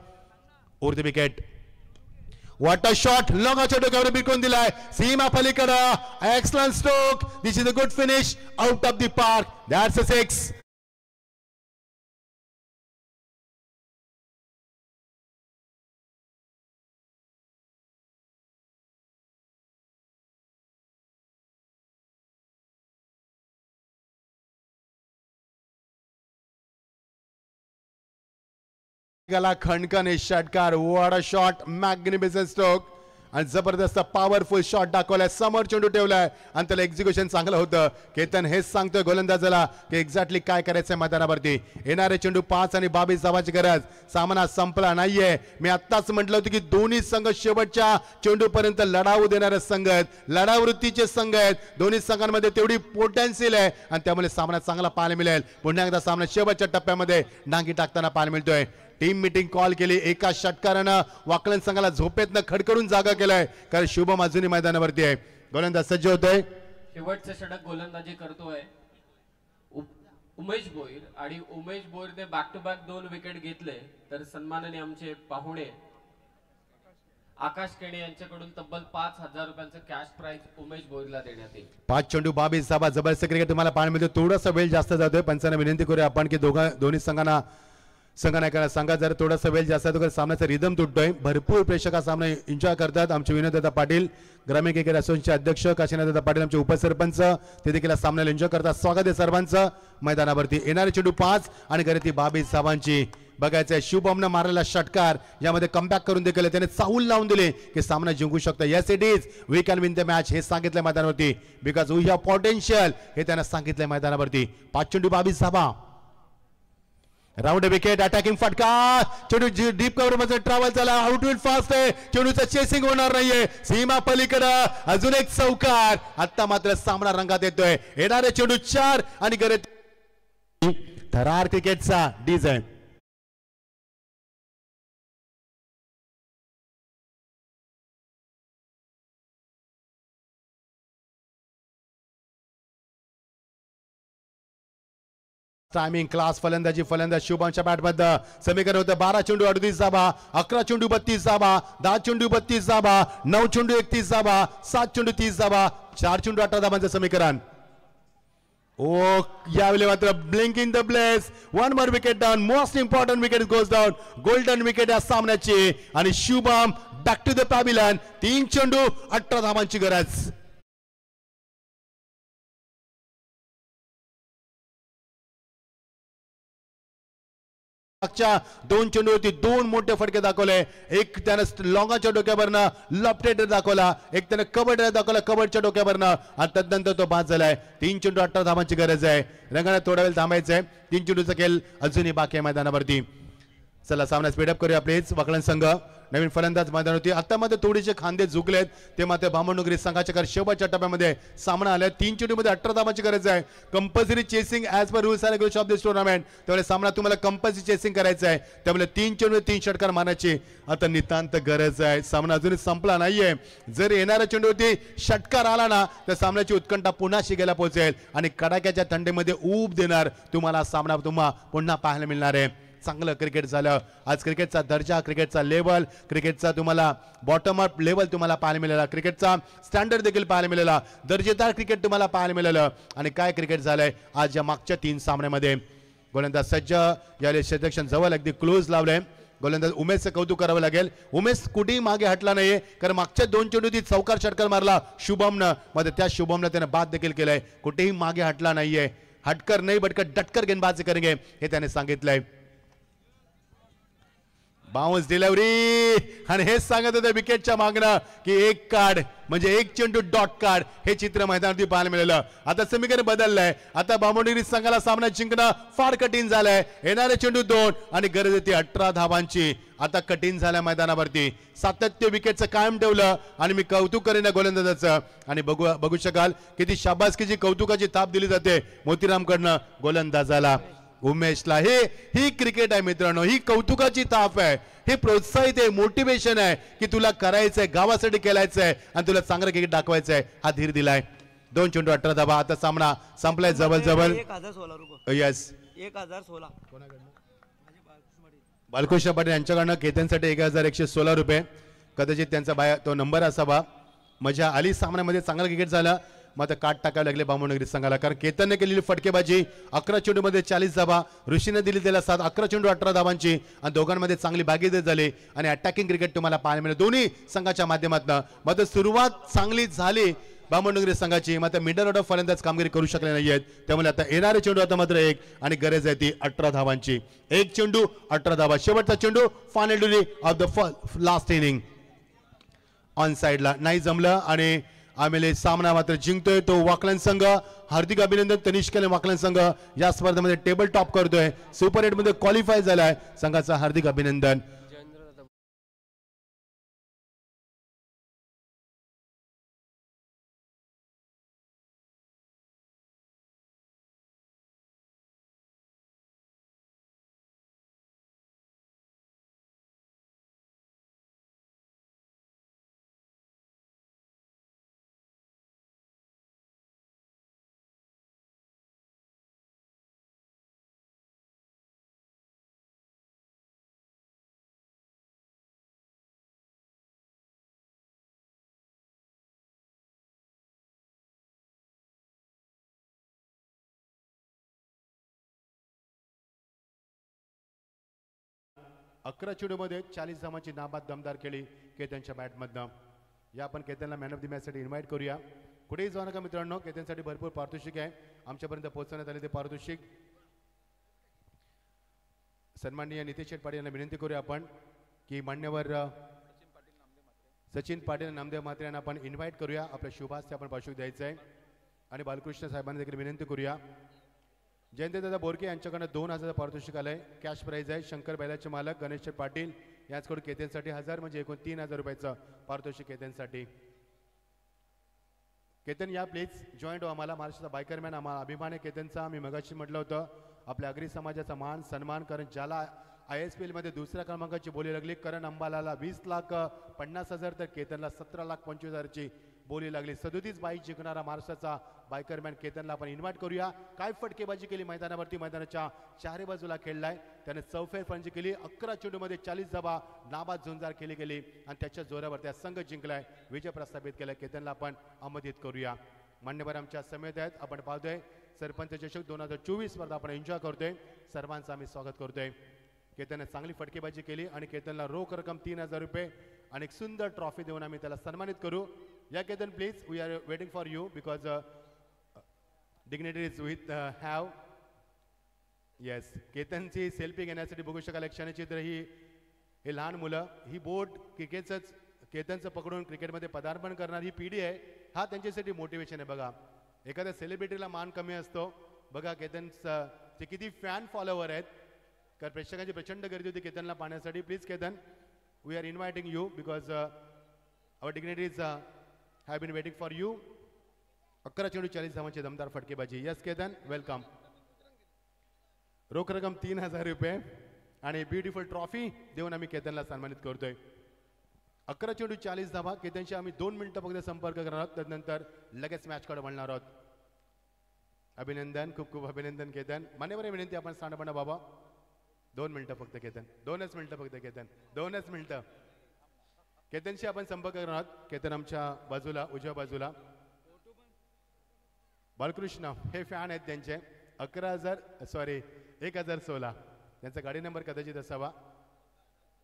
उर्द विकेट व्हॉट अ शॉट लॉंगाच्या डोक्यावर बिरकून दिलाय सीमा पलीकडं excellent stroke this is a good finish out of the park that's a 6. खणखण षटकार what a shot magnificent stroke आणि जबरदस्त पॉवरफुल शॉट दाखवलाय समोर चेंडू ठेवलाय आणि त्याला एक्झिक्युशन चांगलं होतं. केतन हेच सांगतोय गोलंदाजाला की एक्झॅक्टली काय करायचंय मैदानावरती. येणारे चेंडू 5 आणि 22 धावांची गरज. सामना संपला नाहीये. मी आत्ताच म्हटलं होतं की दोन्ही संघ शेवटच्या चेंडूपर्यंत लढाऊ देणारे संघ आहेत, लढावृत्तीचे संघ आहेत. दोन्ही संघांमध्ये तेवढी पोटेन्शियल आहे आणि त्यामुळे सामना चांगला पाहायला मिळेल. पुन्हा एकदा सामना शेवटच्या टप्प्यामध्ये डांगी टाकताना पाहायला मिळतोय. टीम मीटिंग कॉल केली. एका षटकारानं वाकलन संघाला झोपेतनं खडखडून जागा केलाय कारण शुभम अजूनही मैदानावरती आहे. गोलंदाज सज्ज होतोय. शेवटचं षटक गोलंदाजी करतोय उमेश भोईर आणि उमेश भोईरने बॅक टू बॅक 2 विकेट घेतले. तर सन्मानाने आमचे पाहुणे आकाश केणे यांच्याकडून तब्बल 5,000 रुपयांचं कॅश प्राइज उमेश भोईरला देण्यात येईल. 5 चेंडू 22 धावा. जबरदस्त क्रिकेट तुम्हाला पाहायला मिळतो. थोडासा वेळ जास्त जातोय. पंचांना विनंती करूया आपण की दोन्ही संघांना संघा जर थोडासा वेळ जास्त तर सामन्याचा रिदम तुटतोय. भरपूर प्रेक्षक हा सामना एन्जॉय करतात. आमचे विनोददादा पाटील ग्रामीण क्रिकेट असोसिएशनचे अध्यक्ष काशीनाथदादा पाटील आमचे उपसरपंच ते देखील सामन्याला एन्जॉय करतात. स्वागत आहे सर्वांचं मैदानावरती. येणारे चेंडू 5 आणि गरती 22 धावांची बघायचंय. शुभमनं मारलेला षटकार यामध्ये कमबॅक करून देखील त्याने चाहूल लावून दिले की सामना जिंकू शकतो. Yes it is we can win the match हे सांगितलंय मैदानावरती बिकॉज वी हॅव पोटेन्शियल हे त्यांना सांगितलंय मैदानावरती. 5 चेंडू 22 धावा. राऊंड विकेट अटॅकिंग फटका चेंडू डीप कव्हर मध्ये ट्रॅव्हल झाला. आउटविड फास्ट आहे. चेंडूचं चेसिंग होणार नाहीये. सीमा पलीकडं अजून एक चौकार. आता मात्र सामना रंगात येतोय. येणारे चेंडू 4 आणि गरज थरार क्रिकेटचा डिझाईन. टायमिंग क्लास फलंदाजी शुभमच्या बॅटमध्ये समीकरण होतं 12 चेंडू 38 धावा, 11 चेंडू 32 धावा, 10 चेंडू 32 धावा, 9 चेंडू 31 धावा, 7 चेंडू 30 धावा, 4 चेंडू 18 धावांचं समीकरण. ओ यावेळी मात्र blinking the bless. 1 more wicket down. Most important wicket goes down. Golden wicket या सामन्याची आणि Shubham back to the pavilion. 3 चेंडू 18 धावांची गरज. मागच्या 2 चेंडूवरती 2 मोठे फटके दाखवले. एक त्यानं लॉंगाच्या डोक्यावरनं लॉफ्टेड दाखवला, एक त्यानं कबड दाखवला कबडच्या डोक्यावरनं आणि तदनंतर तो बाद झालाय. 3 चेंडू 18 धावांची गरज आहे. रंगाने थोडा वेळ थांबायचंय. 3 चेंडूचा खेळ अजूनही बाकी आहे मैदानावरती. चला सामना स्पीडअप करूया प्लीज. वाकलन संघ नवीन फलंदाज मैदान होती. आता मध्ये थोडेसे खांदे झुकलेत ते मात्र बामणनगरी संघाच्या शेवटच्या टप्प्यामध्ये सामना आलाय. 3 चेंडूमध्ये 18 धावांची गरज आहे. Compulsory chasing as per rules and regulation of this tournament. त्यामुळे सामना तुम्हाला कंपल्सरी चेसिंग करायचं आहे. त्यामुळे 3 चेंडू 3 षटकार मारण्याची आता नितांत गरज आहे. सामना अजूनही संपला नाहीये. जर येणाऱ्या चेंडूवरती षटकार आला ना तर सामन्याची उत्कंठा पुन्हा शिगेला पोहोचेल आणि कडाक्याच्या थंडीमध्ये ऊब देणार तुम्हाला सामना पुन्हा पाहायला मिळणार आहे. चांगलं क्रिकेट झालं आज. क्रिकेटचा दर्जा, क्रिकेटचा लेवल, क्रिकेटचा तुम्हाला बॉटम अप लेवल तुम्हाला पाहायला मिळाला. क्रिकेटचा स्टँडर्ड देखील पाहायला मिळाला. दर्जेदार क्रिकेट तुम्हाला पाहायला मिळालं. आणि काय क्रिकेट झालंय आज या मागच्या 3 सामन्यामध्ये. गोलंदाज सज्ज या क्षेत्ररक्षण जवळ अगदी क्लोज लावलंय. गोलंदाज उमेशचं कौतुक करावं लागेल. उमेश कुठेही मागे हटला नाहीये कारण मागच्या 2 चेंडूत चौकार षटकार मारला शुभमनं. मध्ये त्या शुभमनं त्याने बाद देखील केलंय. कुठेही मागे हटला नाहीये. हटकर नाही बटकर डटकर गेंदबाजी करेंगे हे त्याने सांगितलंय. बाउन्स डिलिव्हरी आणि हेच सांगत होते विकेटच्या मागणं की एक कार्ड म्हणजे एक चेंडू डॉट कार्ड हे चित्र मैदानावरती पाहायला मिळालं. आता समीकरण बदललंय. आता बामणनगरी संघाला सामना जिंकणं फार कठीण झालंय. येणारे चेंडू 2 आणि गरज होती 18 धावांची. आता कठीण झाल्या मैदानावरती. सातत्य विकेटचं कायम ठेवलं आणि मी कौतुक करेन गोलंदाजाचं. आणि बघू शकाल किती शाबासकीची कौतुकाची थाप दिली जाते मोतीरामकडनं गोलंदाजाला उमेशला. ही क्रिकेट आहे मित्रांनो. ही कौतुकाची ताप आहे. हे प्रोत्साहित आहे, मोटिवेशन आहे की तुला करायचंय, गावासाठी खेळायचंय आणि तुला चांगलं क्रिकेट दाखवायचंय. हा धीर दिलाय. 2 चेंडू 18 धावा. आता सामना संपलाय जवळ. येस 1016. बालकृष्ण पाटील यांच्याकडनं केतनसाठी 1116 रुपये. कदाचित त्यांचा तो नंबर असावा. मजा आली. सामन्यामध्ये चांगला क्रिकेट झाला. मात्र काट टाकावे लागले बामणनगरी संघाला, कारण केतनने केलेली फटकेबाजी 11 चेंडूमध्ये 40 धावा, ऋषीने दिली त्याला 7, 11 चेंडू 18 धावांची आणि दोघांमध्ये चांगली भागीदारी झाली आणि अटॅकिंग क्रिकेट तुम्हाला पाहायला मिळेल दोन्ही संघाच्या माध्यमातून. मात्र सुरुवात चांगली झाली बामणनगरी संघाची, मात्र मिडल ऑर्डर फलंदाज कामगिरी करू शकले नाहीयेत. त्यामुळे आता येणारे चेंडू आता मात्र 1 आणि गरज आहे ती 18 धावांची. 1 चेंडू 18 धावा. शेवटचा चेंडू final delivery of the last inning. On साइडला नाही जमलं आणि आम्ही सामना मात्र जिंकतोय तो वाकलन संघ. हार्दिक अभिनंदन. तनिष्कन वाकलन संघ या स्पर्धेमध्ये टेबल टॉप करतोय, सुपर 8 मध्ये क्वालिफाय झालाय. संघाचा हार्दिक अभिनंदन. अकरा चेंडूमध्ये 40 धावांची नाबाद दमदार खेळी केतनच्या बॅटमधनं. या आपण केतनला मॅन ऑफ द मॅचसाठी इन्व्हाइट करूया. कुठेही जाऊ नका मित्रांनो, केतनसाठी भरपूर पारितोषिक आहे. आमच्यापर्यंत पोहोचवण्यात आले ते पारितोषिक. सन्माननीय नितेश शेठ पाटील यांना विनंती करूया आपण की मान्यवर सचिन पाटील नामदेव म्हात्रे यांना आपण इन्व्हाइट करूया. आपल्या शुभास्ते आपण पारितोषिक द्यायचं आहे आणि बालकृष्ण साहेबांना देखील विनंती करूया. जयंतदादा बोरके यांच्याकडनं 2000 पारितोषिक आलंय. कॅश प्राइज आहे. शंकर बैलाचे मालक गणेश पाटील यांच्याकडून केतनसाठी 1000 म्हणजे एकूण 3000 रुपयाचं पारितोषिक केतनसाठी. केतन या प्लीज जॉईंट हो आम्हाला. महाराष्ट्राचा बायकरमॅन आम्हाला अभिमान आहे केतनचा. मी मगाशी म्हटलं होतं आपल्या अग्री समाजाचा मान सन्मान, कारण ज्याला ISPL मध्ये दुसऱ्या क्रमांकाची बोली लागली, करण अंबालाला 20,50,000 तर केतनला 17,25,000ची बोली लागली. 37 बाईक जिंकणारा महाराष्ट्राचा बायकरमॅन केतनला आपण इन्व्हाइट करूया. काय फटकेबाजी केली मैदानावरती, मैदानाच्या चारही बाजूला खेळलाय त्याने. चौफेर फलंदाजी केली. 11 चेंडूमध्ये 40 धावा नाबाद झुंजार केली गेली आणि त्याच्या जोरावर त्या संघ जिंकलाय. विजय प्रस्थापित केलाय. केतनला आपण आमंत्रित करूया. मान्यवर आमच्या समेत आहेत. आपण पाहतोय सरपंच चषक 2024 स्पर्धा आपण एन्जॉय करतोय. सर्वांचं आम्ही स्वागत करतोय. केतनने चांगली फटकेबाजी केली आणि केतनला रोख रक्कम 3000 रुपये आणि एक सुंदर ट्रॉफी देऊन आम्ही त्याला सन्मानित करू. या Ketan please, we are waiting for you because dignitaries with have. Yes, केतनची सेल्फी घेण्यासाठी बघू शकाल क्षणचित्र. हे लहान मुलं, ही बोट केतनचं पकडून क्रिकेटमध्ये पदार्पण करणारी ही पिढी आहे. हा त्यांच्यासाठी मोटिवेशन आहे. बघा, एखाद्या सेलिब्रिटीला मान कमी असतो. बघा केतनचे किती फॅन फॉलोवर आहेत, कारण प्रेक्षकांची प्रचंड गर्दी होती केतनला पाहण्यासाठी. Please Ketan, we are inviting you because our dignitaries have been waiting for you. 11 चेंडू 40 धावांची दमदार फटकेबाजी. Yes Ketan, welcome. रोख रक्कम 3000 रुपये आणि ब्युटिफुल ट्रॉफी देऊन आम्ही केतनला सन्मानित करतोय. 11 चेंडू 40 धावा. केतनशी आम्ही 2 मिनिटं फक्त संपर्क करणार आहोत, त्यानंतर लगेच मॅचकडे वळणार आहोत. अभिनंदन, खूप खूप अभिनंदन केतन. मान्यवर विनंती आपण सांडपणा बाबा 2 मिनिटं फक्त केतन, 2च मिनिटं फक्त केतन, 2च मिनिटं. केतनशी आपण संपर्क करणार आहोत. केतन आमच्या बाजूला, उजव्या बाजूला. बालकृष्ण हे फॅन आहेत त्यांचे. 1016 त्यांचा गाडी नंबर कदाचित असावा.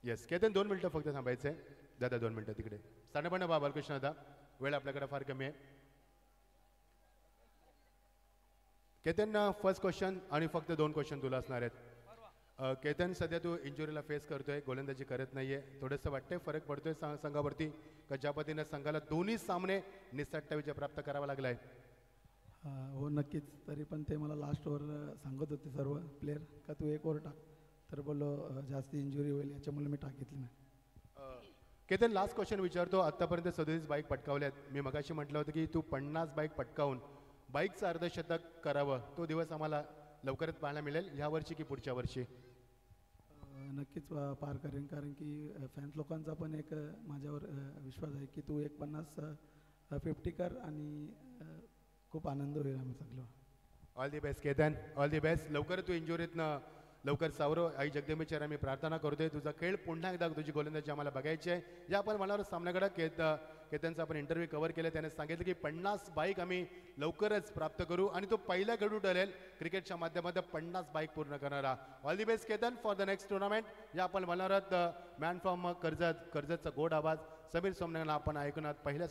येस केतन, 2 मिनिटं फक्त थांबायचंय. दादा 2 मिनिटं तिकडे सांडपणा बा बालकृष्ण. दादा वेळ आपल्याकडे फार कमी आहे. केतन फर्स्ट क्वेश्चन आणि फक्त 2 क्वेश्चन तुला असणार आहेत. केतन, सध्या तू इंजुरीला फेस करतोय, गोलंदाजी करत नाहीये. थोडंसं वाटतंय फरक पडतोय संघावरती का ज्या पद्धतीने संघाला दोन्ही सामने निसटता विजय प्राप्त करावा लागलाय? हो नक्कीच. तरी पण ते मला लास्ट ओव्हर सांगत होते सर्व प्लेयर का तू 1 ओव्हर टाक, तर बोललो जास्त इंजुरी होईल याच्यामुळे मी टाकीतली नाही. केतन, लास्ट क्वेश्चन विचारतो. आतापर्यंत 37 बाईक पटकावल्यात. मी मगाशी म्हटलं होतं की तू 50 बाईक पटकावून बाईकचं अर्धशतक करावं. तो दिवस आम्हाला लवकरच पाहायला मिळेल, ह्या वर्षी की पुढच्या वर्षी? नक्कीच पार करेन, कारण की फॅन्स लोकांचा पण एक माझ्यावर विश्वास आहे की तू 150 50 कर आणि खूप आनंद होईल आम्ही सगळं. All the best Ketan, all the best. लवकर तू इंजुरीतनं लवकर सावरो. आई जगदंबेश्वर आम्ही प्रार्थना करतोय तुझा खेळ पुन्हा एकदा तुझी गोलंदाजी आम्हाला बघायची आहे. या आपण म्हणावर सामन्याकडे केतनचा आपण इंटरव्ह्यू कव्हर केला. त्याने सांगितलं की 50 बाईक आम्ही लवकरच प्राप्त करू आणि तो पहिला खेळू ठरेल क्रिकेटच्या माध्यमातून 50 बाईक पूर्ण करणारा. All the best Ketan for the next tournament. या आपण म्हणारात मॅन फ्रॉम कर्जतचा गोड आवाज समीर सोमण्याला आपण ऐकून पहिल्या